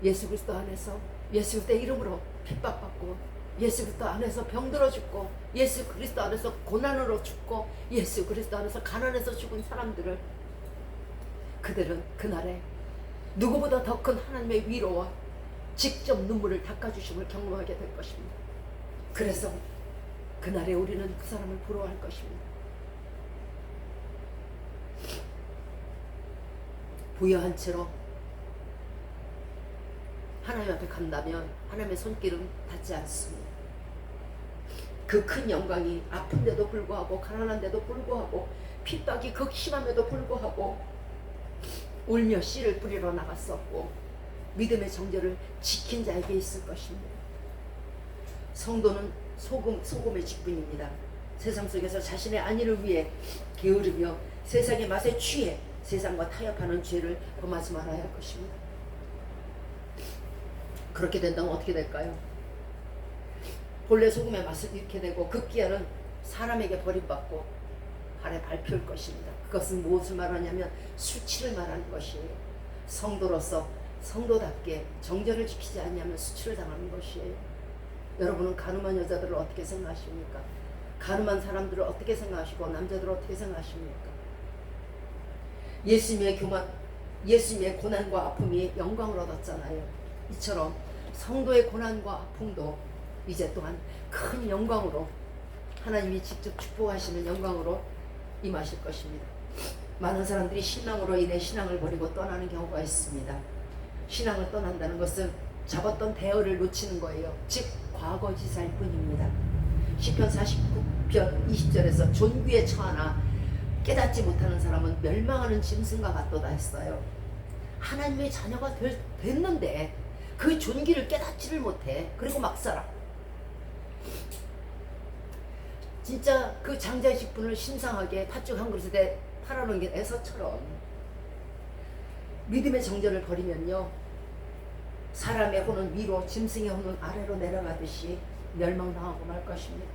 예수 그리스도 안에서 예수 그리스도의 이름으로 핍박받고 예수 그리스도 안에서 병들어 죽고 예수 그리스도 안에서 고난으로 죽고 예수 그리스도 안에서 가난해서 죽은 사람들을 그들은 그날에 누구보다 더 큰 하나님의 위로와 직접 눈물을 닦아주심을 경험하게 될 것입니다. 그래서 그날에 우리는 그 사람을 부러워할 것입니다. 부여한 채로 하나님 앞에 간다면 하나님의 손길은 닿지 않습니다. 그 큰 영광이 아픈데도 불구하고 가난한데도 불구하고 핍박이 극심함에도 불구하고 울며 씨를 뿌리러 나갔었고 믿음의 정절을 지킨 자에게 있을 것입니다. 성도는 소금의 직분입니다. 세상 속에서 자신의 안위를 위해 게으르며 세상의 맛에 취해 세상과 타협하는 죄를 범하지 말아야 할 것입니다. 그렇게 된다면 어떻게 될까요? 본래 소금의 맛을 잃게 되고 급기야는 사람에게 버림받고 발에 밟힐 것입니다. 그것은 무엇을 말하냐면 수치를 말하는 것이에요. 성도로서 성도답게 정절을 지키지 않냐면 수치를 당하는 것이에요. 여러분은 가늠한 여자들을 어떻게 생각하십니까? 가늠한 사람들을 어떻게 생각하시고 남자들을 어떻게 생각하십니까? 예수님의 고난과 아픔이 영광을 얻었잖아요. 이처럼 성도의 고난과 아픔도 이제 또한 큰 영광으로 하나님이 직접 축복하시는 영광으로 임하실 것입니다. 많은 사람들이 신앙으로 인해 신앙을 버리고 떠나는 경우가 있습니다. 신앙을 떠난다는 것은 잡았던 대어를 놓치는 거예요. 즉 과거지사일 뿐입니다. 시편 49편 20절에서 존귀에 처하나 깨닫지 못하는 사람은 멸망하는 짐승과 같도다 했어요. 하나님의 자녀가 됐는데 그 존귀를 깨닫지를 못해. 그리고 막 살아. 진짜 그 장자의 직분을 신상하게 팥죽 한 그릇에 팔아넘긴 에서처럼 믿음의 정절을 버리면요 사람의 혼은 위로, 짐승의 혼은 아래로 내려가듯이 멸망당하고 말 것입니다.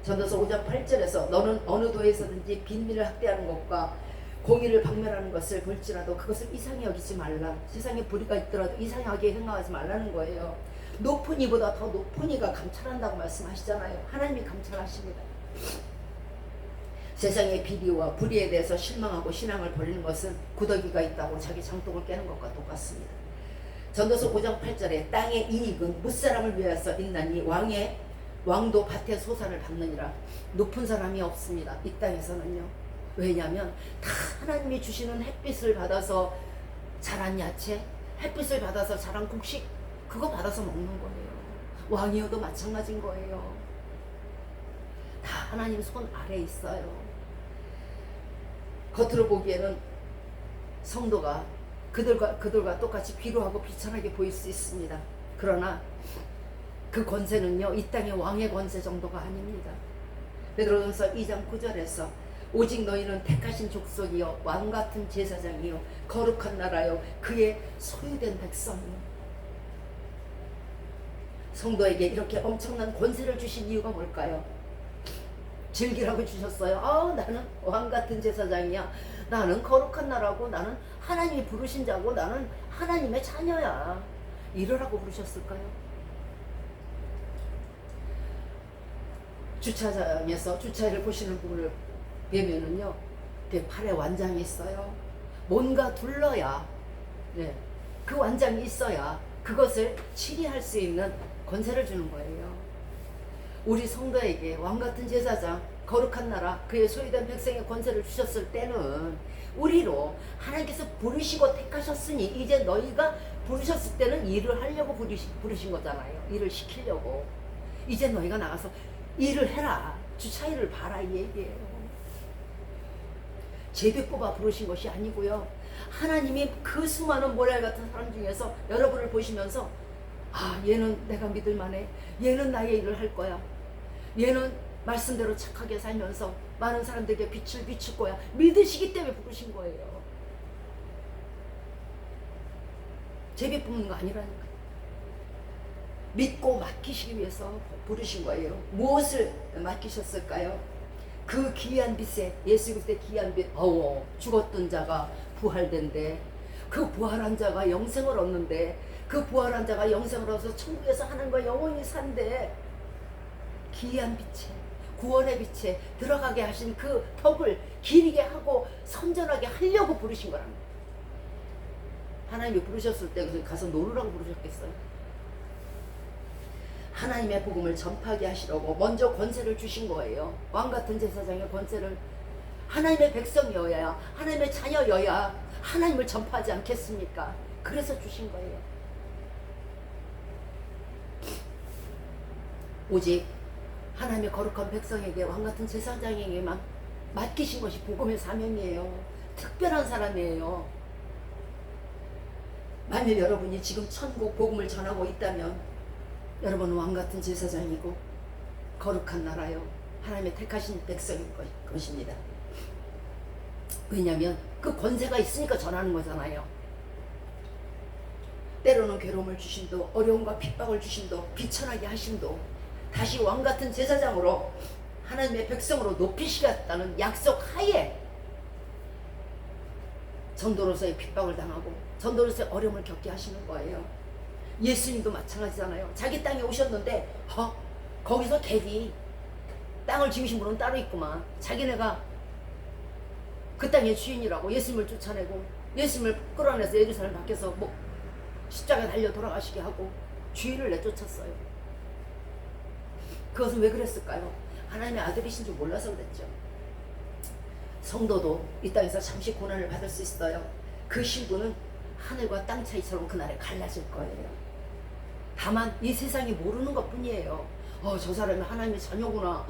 전도서 5장 8절에서 너는 어느 도에서든지 빈민을 학대하는 것과 공의를 박멸하는 것을 볼지라도 그것을 이상히 여기지 말라. 세상에 불의가 있더라도 이상하게 행하지 말라는 거예요. 높은 이보다 더 높은 이가 감찰한다고 말씀하시잖아요. 하나님이 감찰하십니다. 세상의 비리와 불의에 대해서 실망하고 신앙을 버리는 것은 구더기가 있다고 자기 장독을 깨는 것과 똑같습니다. 전도서 5장 8절에 땅의 이익은 무사람을 위하여서 있나니 왕도 밭의 소산을 받느니라. 높은 사람이 없습니다. 이 땅에서는요. 왜냐하면 다 하나님이 주시는 햇빛을 받아서 자란 야채, 햇빛을 받아서 자란 곡식, 그거 받아서 먹는 거예요. 왕이어도 마찬가지인 거예요. 다 하나님 손 아래에 있어요. 겉으로 보기에는 성도가 그들과 똑같이 비루하고 비천하게 보일 수 있습니다. 그러나 그 권세는요, 이 땅의 왕의 권세 정도가 아닙니다. 베드로전서 2장 9절에서 오직 너희는 택하신 족속이요 왕같은 제사장이요 거룩한 나라요 그의 소유된 백성이요. 성도에게 이렇게 엄청난 권세를 주신 이유가 뭘까요? 즐기라고 주셨어요. 나는 왕같은 제사장이야. 나는 거룩한 나라고, 나는 하나님이 부르신 자고, 나는 하나님의 자녀야. 이러라고 부르셨을까요? 주차장에서 주차를 보시는 분을 뵈면은요, 그 팔에 완장이 있어요. 뭔가 둘러야, 그 완장이 있어야 그것을 치리할 수 있는 권세를 주는 거예요. 우리 성도에게 왕같은 제사장, 거룩한 나라, 그의 소유된 백성의 권세를 주셨을 때는 우리로 하나님께서 부르시고 택하셨으니 이제 너희가 부르셨을 때는 일을 하려고 부르신 거잖아요. 일을 시키려고. 이제 너희가 나가서 일을 해라. 주차 일을 봐라 이 얘기예요. 제비 뽑아 부르신 것이 아니고요. 하나님이 그 수많은 모래알 같은 사람 중에서 여러분을 보시면서 얘는 내가 믿을 만해. 얘는 나의 일을 할 거야. 얘는 말씀대로 착하게 살면서 많은 사람들에게 빛을 비출 거야. 믿으시기 때문에 부르신 거예요. 제비 뽑는 거 아니라니까. 믿고 맡기시기 위해서 부르신 거예요. 무엇을 맡기셨을까요? 그 귀한 빛에, 예수 그리스도의 귀한 빛, 죽었던 자가 부활된대. 그 부활한 자가 영생을 얻는데, 그 부활한 자가 영생을 얻어서 천국에서 하나님과 영원히 산대. 귀한 빛에, 구원의 빛에 들어가게 하신 그 덕을 기리게 하고 선전하게 하려고 부르신 거랍니다. 하나님이 부르셨을 때 가서 놀으라고 부르셨겠어요? 하나님의 복음을 전파하게 하시려고 먼저 권세를 주신 거예요. 왕같은 제사장의 권세를. 하나님의 백성이어야, 하나님의 자녀여야 하나님을 전파하지 않겠습니까? 그래서 주신 거예요. 오직 하나님의 거룩한 백성에게, 왕같은 제사장에게만 맡기신 것이 복음의 사명이에요. 특별한 사람이에요. 만일 여러분이 지금 천국 복음을 전하고 있다면 여러분은 왕같은 제사장이고 거룩한 나라요, 하나님의 택하신 백성인 것입니다. 왜냐하면 그 권세가 있으니까 전하는 거잖아요. 때로는 괴로움을 주심도, 어려움과 핍박을 주심도, 비천하게 하심도 다시 왕같은 제사장으로 하나님의 백성으로 높이시겠다는 약속 하에 전도로서의 핍박을 당하고 전도로서의 어려움을 겪게 하시는 거예요. 예수님도 마찬가지잖아요. 자기 땅에 오셨는데 거기서 괜히 땅을 지으신 분은 따로 있구만. 자기네가 그 땅의 주인이라고 예수님을 쫓아내고 예수님을 끌어내서 예루살렘 밖에서 십자가에 달려 돌아가시게 하고 주인을 내쫓았어요. 그것은 왜 그랬을까요? 하나님의 아들이신 줄 몰라서 그랬죠. 성도도 이 땅에서 잠시 고난을 받을 수 있어요. 그 신분은 하늘과 땅 차이처럼 그날에 갈라질 거예요. 다만 이 세상이 모르는 것 뿐이에요. 저 사람이 하나님의 자녀구나.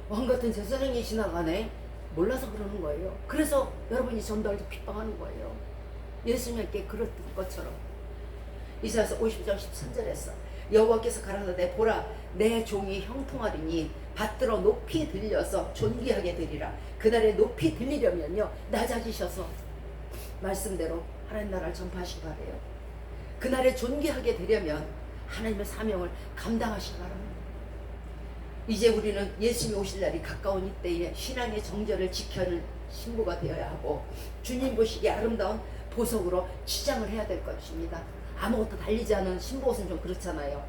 왕같은 제사장이 지나가네. 몰라서 그러는 거예요. 그래서 여러분이 전도할 때 핍박하는 거예요. 예수님께 그랬던 것처럼. 이사야서 50장 13절에서 여호와께서 가라사대 보라 내 종이 형통하리니 받들어 높이 들려서 존귀하게 되리라. 그날에 높이 들리려면요 낮아지셔서 말씀대로 하나님 나라를 전파하시기 바래요. 그날에 존귀하게 되려면 하나님의 사명을 감당하시기 바랍니다. 이제 우리는 예수님이 오실 날이 가까운 이때에 신앙의 정절을 지켜는 신부가 되어야 하고 주님 보시기에 아름다운 보석으로 치장을 해야 될 것입니다. 아무것도 달리지 않은 신부 옷은 좀 그렇잖아요.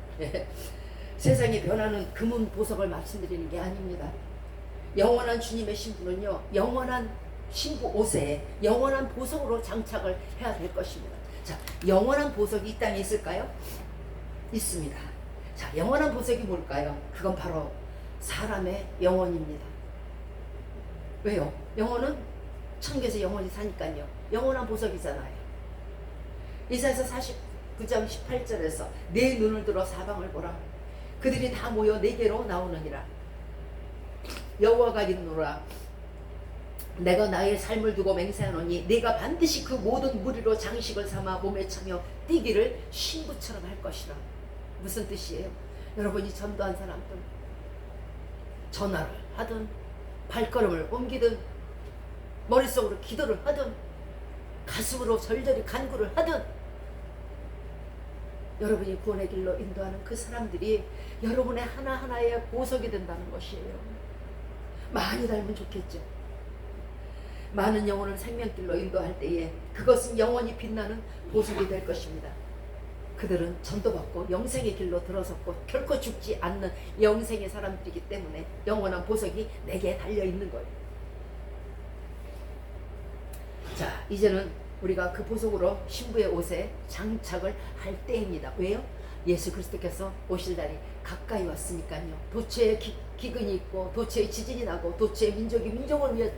세상이 변하는 금은 보석을 말씀드리는 게 아닙니다. 영원한 주님의 신부는요, 영원한 신부 옷에 영원한 보석으로 장착을 해야 될 것입니다. 자, 영원한 보석이 이 땅에 있을까요? 있습니다. 자, 영원한 보석이 뭘까요? 그건 바로 사람의 영혼입니다. 왜요? 영혼은 천국에서 영원히 사니까요. 영원한 보석이잖아요. 이사야서 49장 18절에서 내 눈을 들어 사방을 보라. 그들이 다 모여 내게로 나오느니라. 여호와가 이르노라. 내가 나의 삶을 두고 맹세하노니 내가 반드시 그 모든 무리로 장식을 삼아 몸에 차며 뛰기를 신부처럼 할 것이라. 무슨 뜻이에요? 여러분이 전도한 사람들, 전화를 하든 발걸음을 옮기든 머릿속으로 기도를 하든 가슴으로 절절히 간구를 하든 여러분이 구원의 길로 인도하는 그 사람들이 여러분의 하나하나의 보석이 된다는 것이에요. 많이 닮으면 좋겠죠. 많은 영혼을 생명길로 인도할 때에 그것은 영원히 빛나는 보석이 될 것입니다. 그들은 전도받고 영생의 길로 들어섰고 결코 죽지 않는 영생의 사람들이기 때문에 영원한 보석이 내게 달려있는 거예요. 자, 이제는 우리가 그 보석으로 신부의 옷에 장착을 할 때입니다. 왜요? 예수 그리스도께서 오실 날이 가까이 왔으니까요. 도처에 기근이 있고 도처에 지진이 나고 도처에 민족이 민족을 위해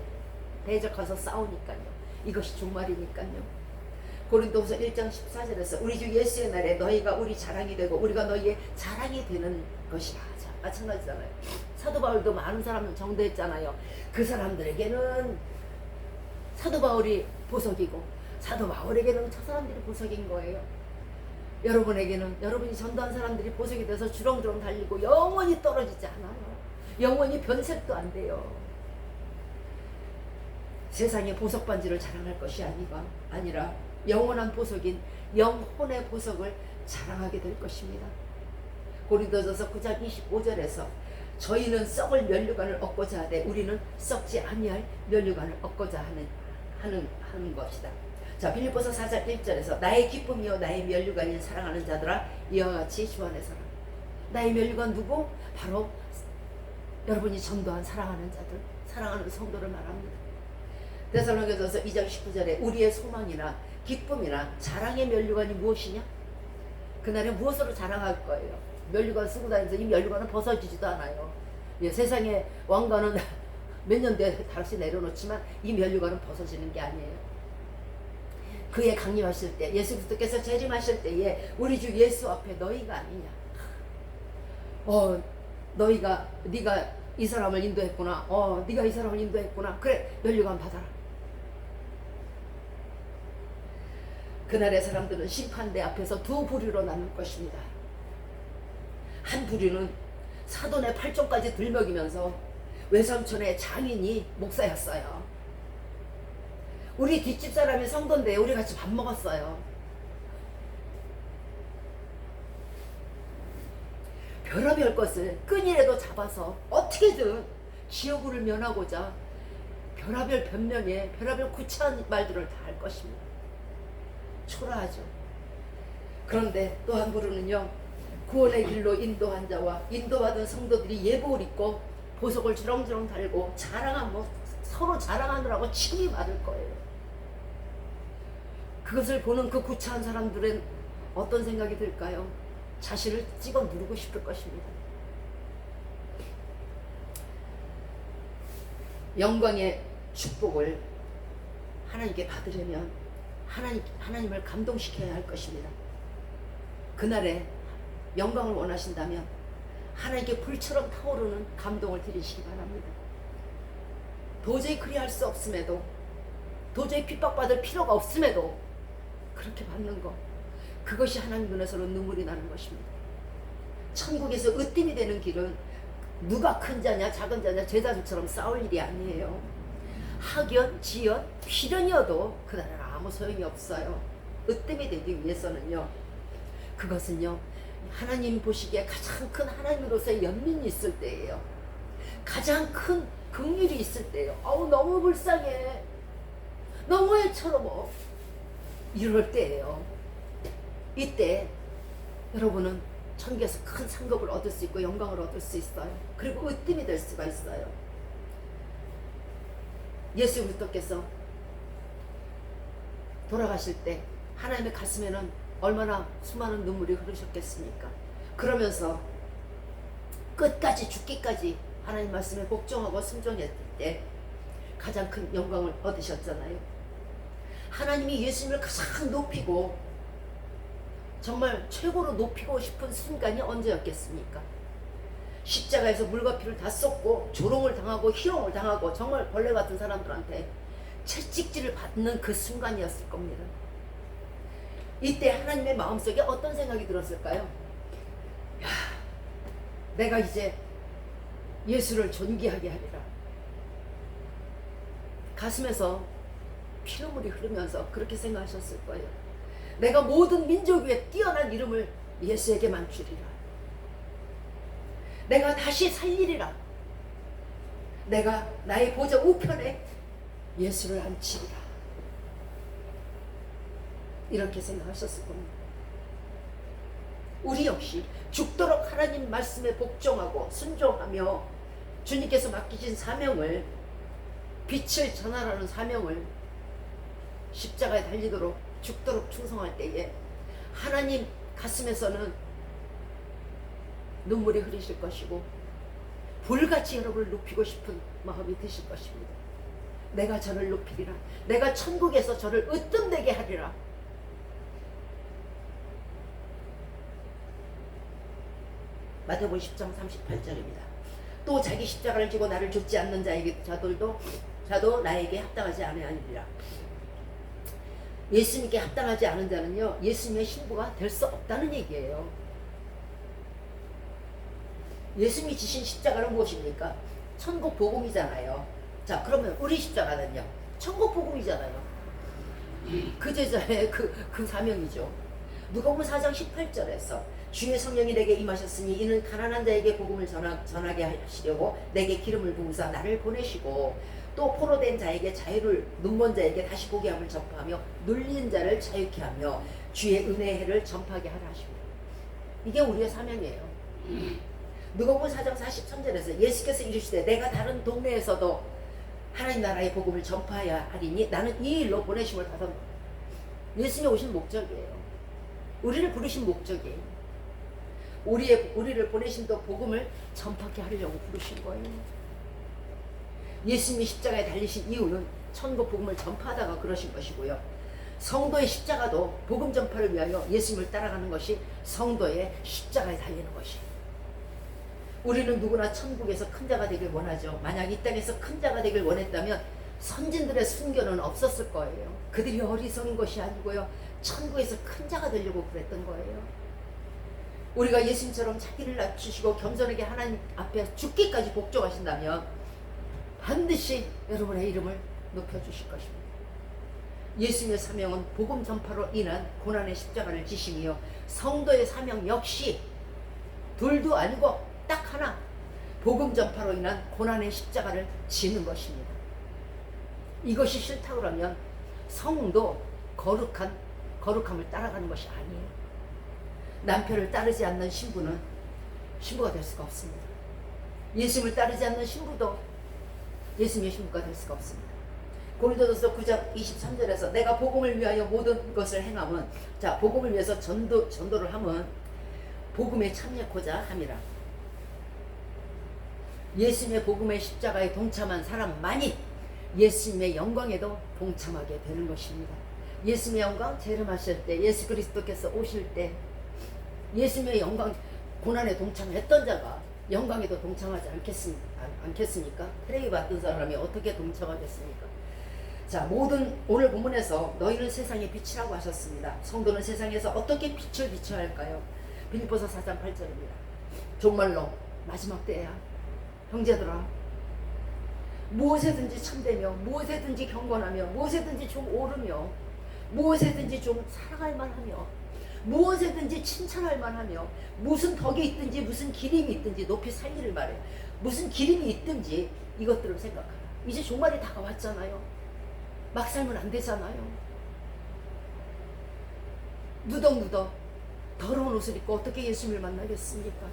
대적해서 싸우니까요. 이것이 종말이니까요. 고린도후서 1장 14절에서 우리 주 예수의 날에 너희가 우리 자랑이 되고 우리가 너희의 자랑이 되는 것이라. 마찬가지잖아요. 사도 바울도 많은 사람을 전도했잖아요. 그 사람들에게는 사도 바울이 보석이고 사도 바울에게는 저 사람들이 보석인 거예요. 여러분에게는 여러분이 전도한 사람들이 보석이 돼서 주렁주렁 달리고 영원히 떨어지지 않아요. 영원히 변색도 안 돼요. 세상의 보석 반지를 자랑할 것이 아니라 영원한 보석인 영혼의 보석을 자랑하게 될 것입니다. 고린도전서 9장 25절에서 저희는 썩을 면류관을 얻고자 하되 우리는 썩지 아니할 면류관을 얻고자 하는 것이다. 자, 빌립보서 4장 1절에서 나의 기쁨이요 나의 면류관인 사랑하는 자들아 이와 같이 주 안에 서라. 나의 면류관 누구? 바로 여러분이 전도한 사랑하는 자들, 사랑하는 성도를 말합니다. 데살로니가전서 2장 19절에 우리의 소망이나 기쁨이나 자랑의 면류관이 무엇이냐? 그날에 무엇으로 자랑할 거예요? 면류관 쓰고 다니면서 이 면류관은 벗어지지도 않아요. 예, 세상의 왕관은 몇 년 뒤에 다시 내려놓지만 이 면류관은 벗어지는 게 아니에요. 그의 강림하실 때 예수 그리스도께서 재림하실 때에 우리 주 예수 앞에 너희가 아니냐? 네가 이 사람을 인도했구나. 네가 이 사람을 인도했구나. 그래, 면류관 받아라. 그날의 사람들은 심판대 앞에서 두 부류로 나눌 것입니다. 한 부류는 사돈의 팔종까지 들먹이면서 외삼촌의 장인이 목사였어요. 우리 뒷집 사람이 성도인데 우리 같이 밥 먹었어요. 별의별 것을 끈이라도 잡아서 어떻게든 지옥을 면하고자 별의별 변명에 별의별 구차한 말들을 다 할 것입니다. 초라하죠. 그런데 또 한 부류는요, 구원의 길로 인도한 자와 인도받은 성도들이 예복을 입고 보석을 주렁주렁 달고 서로 자랑하느라고 침이 마를 거예요. 그것을 보는 그 구차한 사람들은 어떤 생각이 들까요? 자신을 찍어 누르고 싶을 것입니다. 영광의 축복을 하나님께 받으려면 하나님을 감동시켜야 할 것입니다. 그날에 영광을 원하신다면 하나님께 불처럼 타오르는 감동을 드리시기 바랍니다. 도저히 그리할 수 없음에도, 도저히 핍박받을 필요가 없음에도 그렇게 받는 것, 그것이 하나님 눈에서는 눈물이 나는 것입니다. 천국에서 으뜸이 되는 길은 누가 큰 자냐 작은 자냐 제자들처럼 싸울 일이 아니에요. 학연, 지연, 필연이어도 그날은 아무 소용이 없어요. 으뜸이 되기 위해서는요, 그것은요, 하나님 보시기에 가장 큰 하나님으로서의 연민이 있을 때예요. 가장 큰 긍휼이 있을 때예요. 아우 너무 불쌍해, 너무 애처로워, 이럴 때예요. 이때 여러분은 천국에서 큰 상급을 얻을 수 있고 영광을 얻을 수 있어요. 그리고 으뜸이 될 수가 있어요. 예수 그리스도께서 돌아가실 때 하나님의 가슴에는 얼마나 수많은 눈물이 흐르셨겠습니까? 그러면서 끝까지 죽기까지 하나님 말씀에 복종하고 순종했을 때 가장 큰 영광을 얻으셨잖아요. 하나님이 예수님을 가장 높이고 정말 최고로 높이고 싶은 순간이 언제였겠습니까? 십자가에서 물과 피를 다 쏟고 조롱을 당하고 희롱을 당하고 정말 벌레 같은 사람들한테 채찍질을 받는 그 순간이었을 겁니다. 이때 하나님의 마음속에 어떤 생각이 들었을까요? 야, 내가 이제 예수를 존귀하게 하리라. 가슴에서 피눈물이 흐르면서 그렇게 생각하셨을 거예요. 내가 모든 민족 위에 뛰어난 이름을 예수에게만 주리라. 내가 다시 살리리라. 내가 나의 보좌 우편에 예수를 앉히리라. 이렇게 생각하셨을 겁니다. 우리 역시 죽도록 하나님 말씀에 복종하고 순종하며 주님께서 맡기신 사명을, 빛을 전하라는 사명을 십자가에 달리도록 죽도록 충성할 때에 하나님 가슴에서는 눈물이 흐르실 것이고 불같이 여러분을 높이고 싶은 마음이 드실 것입니다. 내가 저를 높이리라. 내가 천국에서 저를 으뜸되게 하리라. 마태복음 10장 38절입니다. 또 자기 십자가를 지고 나를 좇지 않는 자도 나에게 합당하지 아니하리라. 예수님께 합당하지 않은 자는요, 예수님의 신부가 될 수 없다는 얘기예요. 예수님이 지신 십자가는 무엇입니까? 천국 복음이잖아요. 자, 그러면 우리 십자가는요, 천국 복음이잖아요. 그 제자의 그 사명이죠. 누가복음 4장 18절에서 주의 성령이 내게 임하셨으니 이는 가난한 자에게 복음을 전하게 하시려고 내게 기름을 부으사 나를 보내시고 또 포로된 자에게 자유를, 눈먼 자에게 다시 보게 함을 전파하며 눌린 자를 자유케 하며 주의 은혜의 해를 전파하게 하라 하십니다. 이게 우리의 사명이에요. 누가복음 4장 43절에서 예수께서 이르시되 내가 다른 동네에서도 하나님 나라의 복음을 전파해야 하리니 나는 이 일로 보내심을 받았노라. 예수님이 오신 목적이에요. 우리를 부르신 목적이에요. 우리를 보내심도 복음을 전파하게 하려고 부르신 거예요. 예수님이 십자가에 달리신 이유는 천국 복음을 전파하다가 그러신 것이고요. 성도의 십자가도 복음 전파를 위하여 예수님을 따라가는 것이 성도의 십자가에 달리는 것이에요. 우리는 누구나 천국에서 큰 자가 되길 원하죠. 만약 이 땅에서 큰 자가 되길 원했다면 선진들의 순교는 없었을 거예요. 그들이 어리석은 것이 아니고요, 천국에서 큰 자가 되려고 그랬던 거예요. 우리가 예수님처럼 자기를 낮추시고 겸손하게 하나님 앞에 죽기까지 복종하신다면 반드시 여러분의 이름을 높여주실 것입니다. 예수님의 사명은 복음 전파로 인한 고난의 십자가를 지심이요, 성도의 사명 역시 둘도 아니고 딱 하나, 복음 전파로 인한 고난의 십자가를 지는 것입니다. 이것이 싫다고 하면 성도 거룩함을 따라가는 것이 아니에요. 남편을 따르지 않는 신부는 신부가 될 수가 없습니다. 예수님을 따르지 않는 신부도 예수님의 신부가 될 수가 없습니다. 고린도전서 9장 23절에서 내가 복음을 위하여 모든 것을 행함은, 자, 복음을 위해서 전도를 함은 복음에 참여하고자 함이라. 예수님의 복음의 십자가에 동참한 사람만이 예수님의 영광에도 동참하게 되는 것입니다. 예수님의 영광 재림하실 때, 예수 그리스도께서 오실 때 예수님의 영광, 고난에 동참했던 자가 영광에도 동참하지 않겠습니까? 테레비 받던 사람이 어떻게 동참하겠습니까? 자, 오늘 본문에서 너희는 세상의 빛이라고 하셨습니다. 성도는 세상에서 어떻게 빛을 비춰야 할까요? 빌립보서 4장 8절입니다. 정말로 마지막 때야 형제들아, 무엇에든지 참되며 무엇에든지 경건하며 무엇에든지 좀 옳으며 무엇에든지 좀 사랑할 만하며 무엇에든지 칭찬할 만하며 무슨 덕이 있든지 무슨 기림이 있든지 높이 살리를 말해. 무슨 기림이 있든지 이것들을 생각하라. 이제 종말이 다가왔잖아요. 막 살면 안 되잖아요. 누덕누덕 더러운 옷을 입고 어떻게 예수님을 만나겠습니까?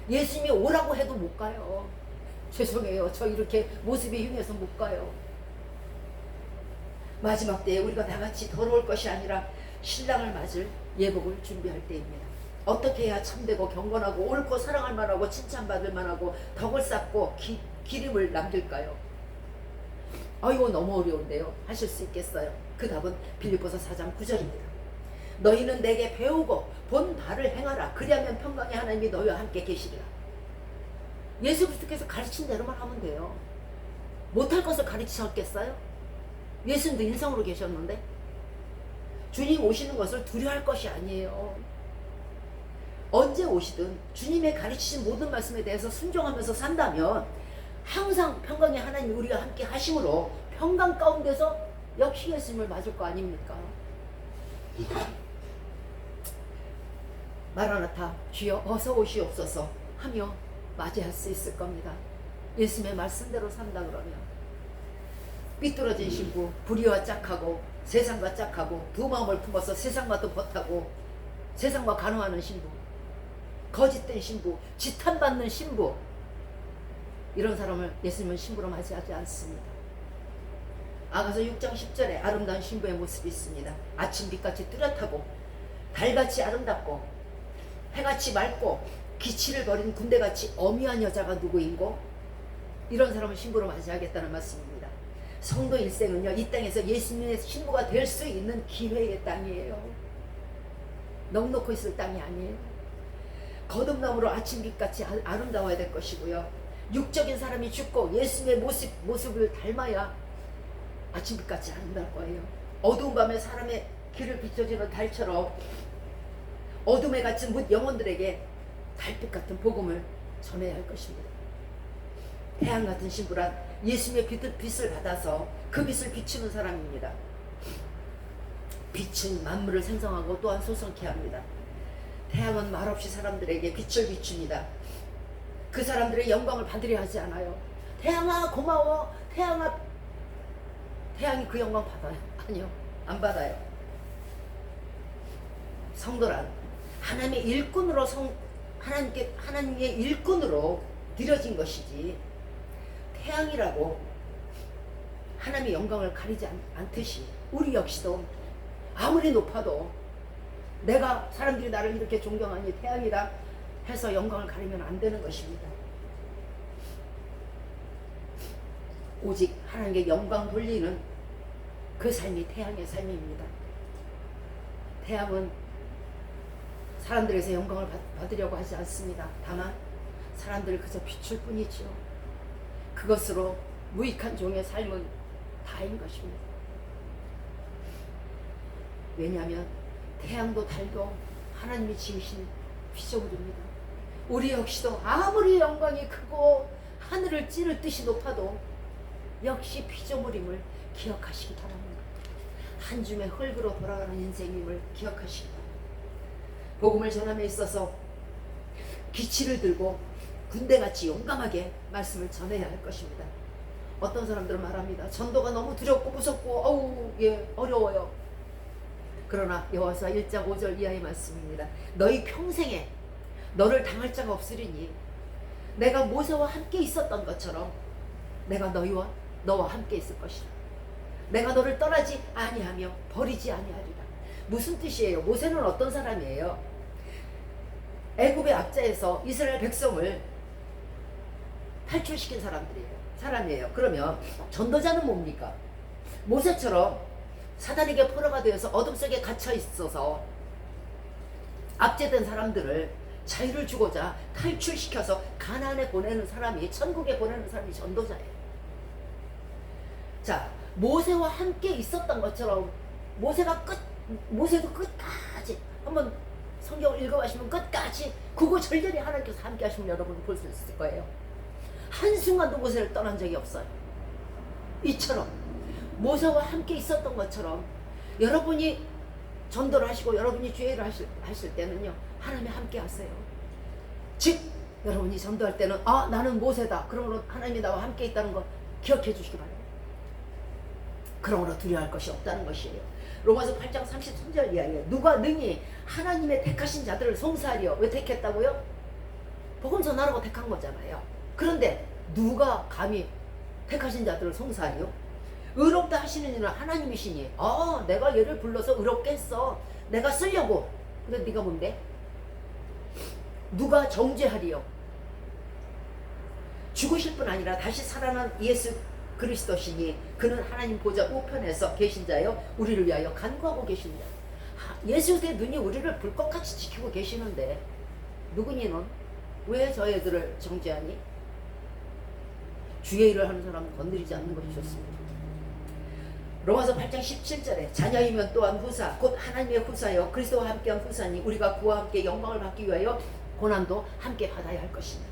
예수님이 오라고 해도 못 가요. 죄송해요. 저 이렇게 모습이 흉해서 못 가요. 마지막 때에 우리가 다같이 더러울 것이 아니라 신랑을 맞을 예복을 준비할 때입니다. 어떻게 해야 참되고 경건하고 옳고 사랑할 만하고 칭찬받을 만하고 덕을 쌓고 기림을 남길까요? 이거 너무 어려운데요. 하실 수 있겠어요? 그 답은 빌립보서 4장 9절입니다. 너희는 내게 배우고 본 바를 행하라. 그리하면 평강의 하나님이 너희와 함께 계시리라. 예수 그리스도께서 가르친 대로만 하면 돼요. 못할 것을 가르치셨겠어요? 예수님도 인성으로 계셨는데 주님 오시는 것을 두려워할 것이 아니에요. 언제 오시든 주님의 가르치신 모든 말씀에 대해서 순종하면서 산다면 항상 평강의 하나님이 우리와 함께 하심으로 평강 가운데서 역시 예수님을 맞을 거 아닙니까? 마라나타 주여 어서 오시옵소서 하며 맞이할 수 있을 겁니다. 예수님의 말씀대로 산다 그러면 삐뚤어진 신부, 불의와 짝하고 세상과 짝하고 두 마음을 품어서 세상과도 버타고 세상과 간호하는 신부, 거짓된 신부, 지탄받는 신부, 이런 사람을 예수님은 신부로 맞이하지 않습니다. 아가서 6장 10절에 아름다운 신부의 모습이 있습니다. 아침 빛같이 뚜렷하고 달같이 아름답고 해같이 맑고 기치를 버린 군대같이 어미한 여자가 누구인고? 이런 사람을 신부로 맞이하겠다는 말씀입니다. 성도 일생은요, 이 땅에서 예수님의 신부가 될 수 있는 기회의 땅이에요. 넉넉히 있을 땅이 아니에요. 거듭남으로 아침빛같이 아름다워야 될 것이고요. 육적인 사람이 죽고 예수님의 모습을 닮아야 아침빛같이 아름다울 거예요. 어두운 밤에 사람의 길을 비춰주는 달처럼 어둠에 갇힌 묻 영혼들에게 달빛 같은 복음을 전해야 할 것입니다. 태양 같은 신부란 예수님의 빛을 받아서 그 빛을 비추는 사람입니다. 빛은 만물을 생성하고 또한 소성케 합니다. 태양은 말없이 사람들에게 빛을 비춥니다. 그 사람들의 영광을 받으려 하지 않아요. 태양아 고마워. 태양이 그 영광 받아요? 아니요, 안 받아요. 성도란 하나님의 일꾼으로 하나님의 일꾼으로 드려진 것이지, 태양이라고 하나님의 영광을 가리지 않듯이 우리 역시도 아무리 높아도 내가 사람들이 나를 이렇게 존경하니 태양이라 해서 영광을 가리면 안 되는 것입니다. 오직 하나님께 영광 돌리는 그 삶이 태양의 삶입니다. 태양은 사람들에서 영광을 받으려고 하지 않습니다. 다만 사람들을 그저 비출 뿐이죠. 그것으로 무익한 종의 삶은 다인 것입니다. 왜냐하면 태양도 달도 하나님이 지으신 피조물입니다. 우리 역시도 아무리 영광이 크고 하늘을 찌를 듯이 높아도 역시 피조물임을 기억하시기 바랍니다. 한 줌의 흙으로 돌아가는 인생임을 기억하시기 바랍니다. 복음을 전함에 있어서 기치를 들고 군대같이 용감하게 말씀을 전해야 할 것입니다. 어떤 사람들은 말합니다. 전도가 너무 두렵고 무섭고 어려워요. 그러나 여호와서 1장 5절 이하의 말씀입니다. 너희 평생에 너를 당할 자가 없으리니 내가 모세와 함께 있었던 것처럼 내가 너와 함께 있을 것이다. 내가 너를 떠나지 아니하며 버리지 아니하리라. 무슨 뜻이에요? 모세는 어떤 사람이에요? 애굽의 압제에서 이스라엘 백성을 탈출시킨 사람이에요. 그러면 전도자는 뭡니까? 모세처럼 사단에게 포로가 되어서 어둠 속에 갇혀 있어서 압제된 사람들을 자유를 주고자 탈출시켜서 가나안에 보내는 사람이, 천국에 보내는 사람이 전도자예요. 자, 모세와 함께 있었던 것처럼 모세도 끝까지, 한번 성경을 읽어보시면 끝까지 구구절절히 하나님께서 함께 하시면 여러분 볼 수 있을 거예요. 한순간도 모세를 떠난 적이 없어요. 이처럼 모세와 함께 있었던 것처럼 여러분이 전도를 하시고 여러분이 주의를 하실 때는요, 하나님이 함께 하세요. 즉 여러분이 전도할 때는 나는 모세다, 그러므로 하나님이 나와 함께 있다는 거 기억해 주시기 바랍니다. 그러므로 두려워할 것이 없다는 것이에요. 로마서 8장 33절 이하에 누가 능히 하나님의 택하신 자들을 송사하리요. 왜 택했다고요? 복음 전하라고 택한 거잖아요. 그런데 누가 감히 택하신 자들을 송사하리요? 의롭다 하시는 이는 하나님이시니 내가 얘를 불러서 의롭게 했어, 내가 쓰려고. 근데 네가 뭔데? 누가 정죄하리요? 죽으실 뿐 아니라 다시 살아난 예수 그리스도시니 그는 하나님 보좌 우편에서 계신 자요 우리를 위하여 간구하고 계신 자. 예수의 눈이 우리를 불꽃같이 지키고 계시는데 누구니 넌? 왜 저 애들을 정죄하니? 주의 일을 하는 사람은 건드리지 않는 것이 좋습니다. 로마서 8장 17절에 자녀이면 또한 후사 곧 하나님의 후사여 그리스도와 함께한 후사니 우리가 그와 함께 영광을 받기 위하여 고난도 함께 받아야 할 것이다.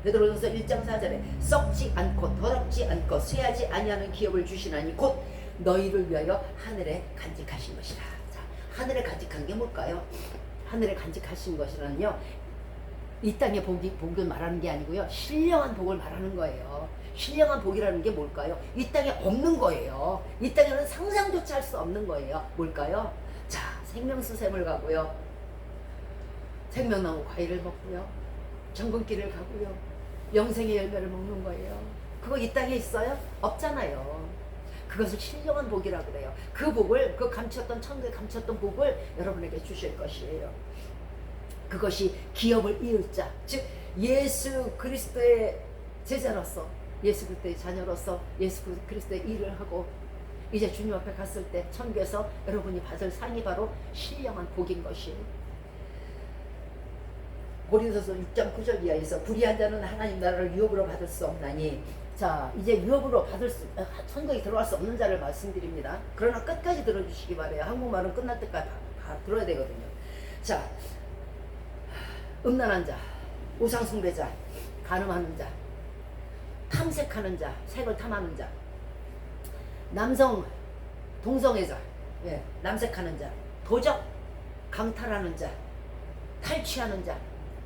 베드로전서 1장 4절에 썩지 않고 더럽지 않고 쇠하지 아니하는 기업을 주시나니 곧 너희를 위하여 하늘에 간직하신 것이라. 자, 하늘에 간직한 게 뭘까요? 하늘에 간직하신 것이라는요, 이 땅의 복을 말하는 게 아니고요, 신령한 복을 말하는 거예요. 신령한 복이라는 게 뭘까요? 이 땅에 없는 거예요. 이 땅에는 상상조차 할 수 없는 거예요. 뭘까요? 자, 생명수샘을 가고요, 생명나무 과일을 먹고요, 정금길을 가고요, 영생의 열매를 먹는 거예요. 그거 이 땅에 있어요? 없잖아요. 그것을 신령한 복이라고 그래요. 그 복을, 그 감췄던, 천국에 감췄던 복을 여러분에게 주실 것이에요. 그것이 기업을 이을 자, 즉 예수 그리스도의 제자로서, 예수 그리스도의 자녀로서 예수 그리스도의 일을 하고 이제 주님 앞에 갔을 때 천국에서 여러분이 받을 상이 바로 신령한 복인 것이에요. 고린도서 6장 9절 이하에서 불의한 자는 하나님 나라를 유업으로 받을 수 없나니. 자, 이제 유업으로 받을 천국에 들어갈 수 없는 자를 말씀드립니다. 그러나 끝까지 들어주시기 바래요. 한국말은 끝날 때까지 다 들어야 되거든요. 자, 음란한 자, 우상숭배자, 간음하는 자, 탐색하는 자, 색을 탐하는 자, 동성애자, 남색하는 자, 도적, 강탈하는 자, 탈취하는 자,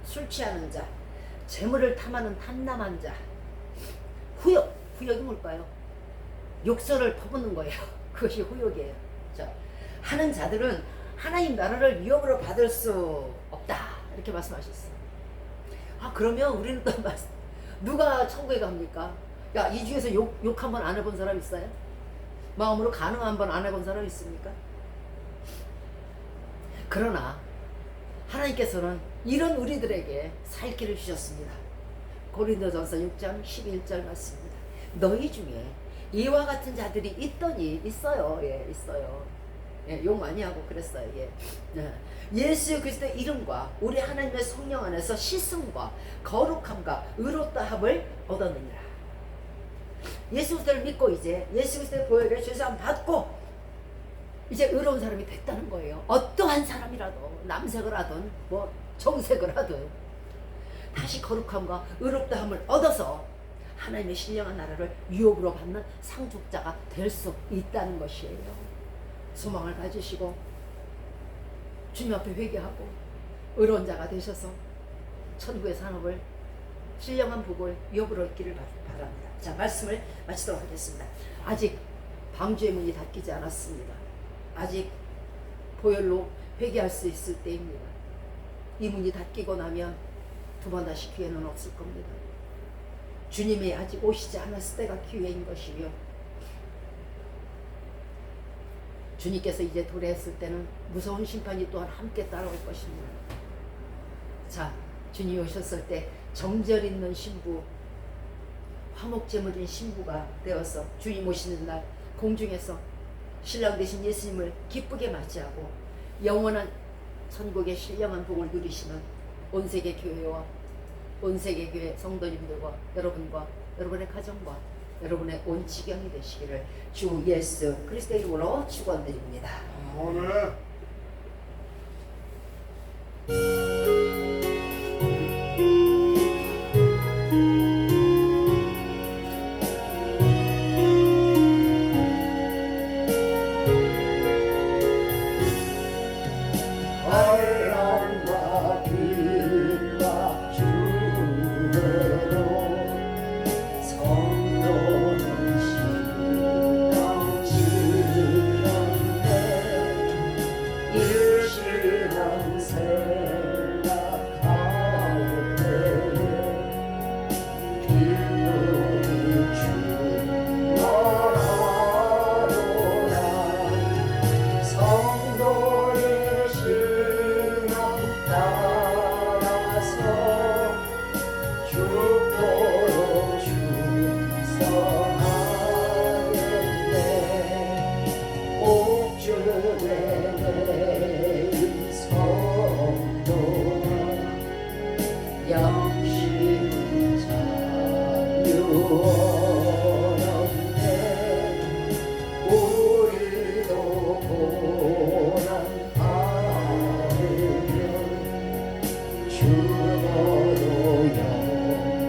술 취하는 자, 재물을 탐하는 탐남한 자, 후욕이 뭘까요? 욕설을 퍼붓는 거예요. 그것이 후욕이에요. 자, 하는 자들은 하나님 나라를 유업으로 받을 수 없다, 이렇게 말씀하셨어요. 그러면 우리는 또 누가 천국에 갑니까? 야, 이 중에서 욕 한 번 안 해본 사람 있어요? 마음으로 간음 한 번 안 해본 사람 있습니까? 그러나 하나님께서는 이런 우리들에게 살 길을 주셨습니다. 고린도전서 6장 11절 말씀입니다. 너희 중에 이와 같은 자들이 있어요. 있어요. 욕 많이 하고 그랬어요. 예수 그리스도의 이름과 우리 하나님의 성령 안에서 씻음과 거룩함과 의롭다함을 얻었느니라. 예수 그리스도를 믿고 이제 예수 그리스도의 보혈의 죄사함 받고 이제 의로운 사람이 됐다는 거예요. 어떠한 사람이라도 남색을 하든 뭐 정색을 하든 다시 거룩함과 의롭다함을 얻어서 하나님의 신령한 나라를 유업으로 받는 상속자가 될 수 있다는 것이에요. 소망을 가지시고 주님 앞에 회개하고 의로운 자가 되셔서 천국의 산업을, 신령한 복을 유업으로 얻기를 바랍니다. 자, 말씀을 마치도록 하겠습니다. 아직 방주의 문이 닫히지 않았습니다. 아직 보혈로 회개할 수 있을 때입니다. 이 문이 닫히고 나면 두 번 다시 기회는 없을 겁니다. 주님이 아직 오시지 않았을 때가 기회인 것이며, 주님께서 이제 도래했을 때는 무서운 심판이 또한 함께 따라올 것입니다. 자, 주님이 오셨을 때 정절 있는 신부, 화목제물인 신부가 되어서 주님 오시는 날 공중에서 신랑 되신 예수님을 기쁘게 맞이하고 영원한 천국의 신령한 복을 누리시는 온세계 교회와 온세계 교회 성도님들과 여러분과 여러분의 가정과 여러분의 온 지경이 되시기를 주 예수 그리스도의 이름으로 축원드립니다. 아멘. 죽어도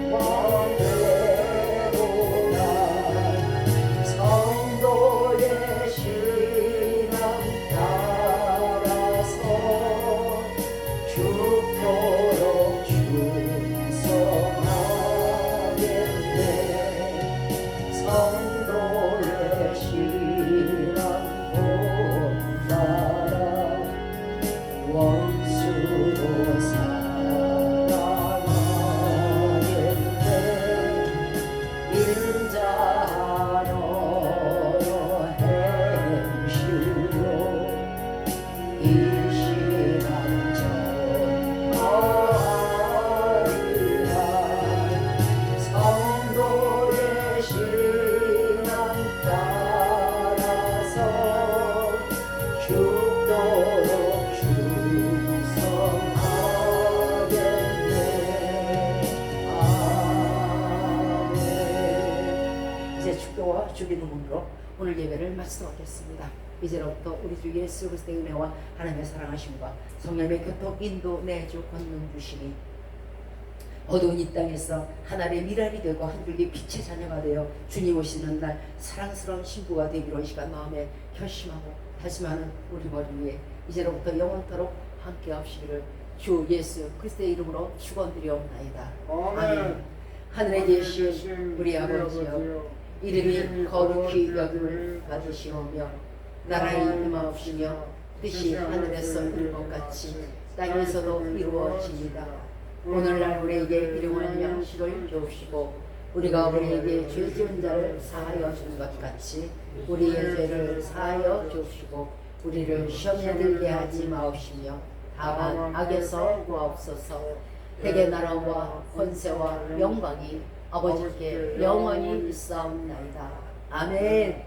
영원되도다. 성도의 신앙 따라서 죽도록 충성하겠네. 성도의 신앙 따라 원수도 사랑하겠네. 인자하여로 행실로 이 신앙 전하리라. 성도의 신앙 따라서 죽도록 충성하겠네. 아멘. 이제 축도와 주기는 몸으로 오늘 예배를 마치도록 하겠습니다. 이제로부터 우리 주 예수 그리스도의 은혜와 하나님의 사랑하심과 성령의 교통 인도 내주 권능 주시니 어두운 이 땅에서 하나님의 미랄이 되고 한 줄기 빛의 자녀가 되어 주님 오시는 날 사랑스러운 신부가 되기로 이 시간 마음에 결심하고 다짐하는 우리 머리 위에 이제로부터 영원토록 함께 하시기를 주 예수 그리스도의 이름으로 축원드리옵나이다. 아멘. 하늘에 계신 우리 아버지여, 이름이 거룩히 여김을 받으시오며 나라의 임하옵시며 뜻이 하늘에서 이룬 것 같이 땅에서도 이루어지이다. 오늘날 우리에게 일용할 양식을 주옵시고 우리가 우리에게 죄 지은 자를 사하여 준 것 같이 우리의 죄를 사하여 주옵시고 우리를 시험에 들게 하지 마옵시며 다만 악에서 구하옵소서. 대개 나라와 권세와 영광이 아버지께 영원히 있사옵나이다. 아멘.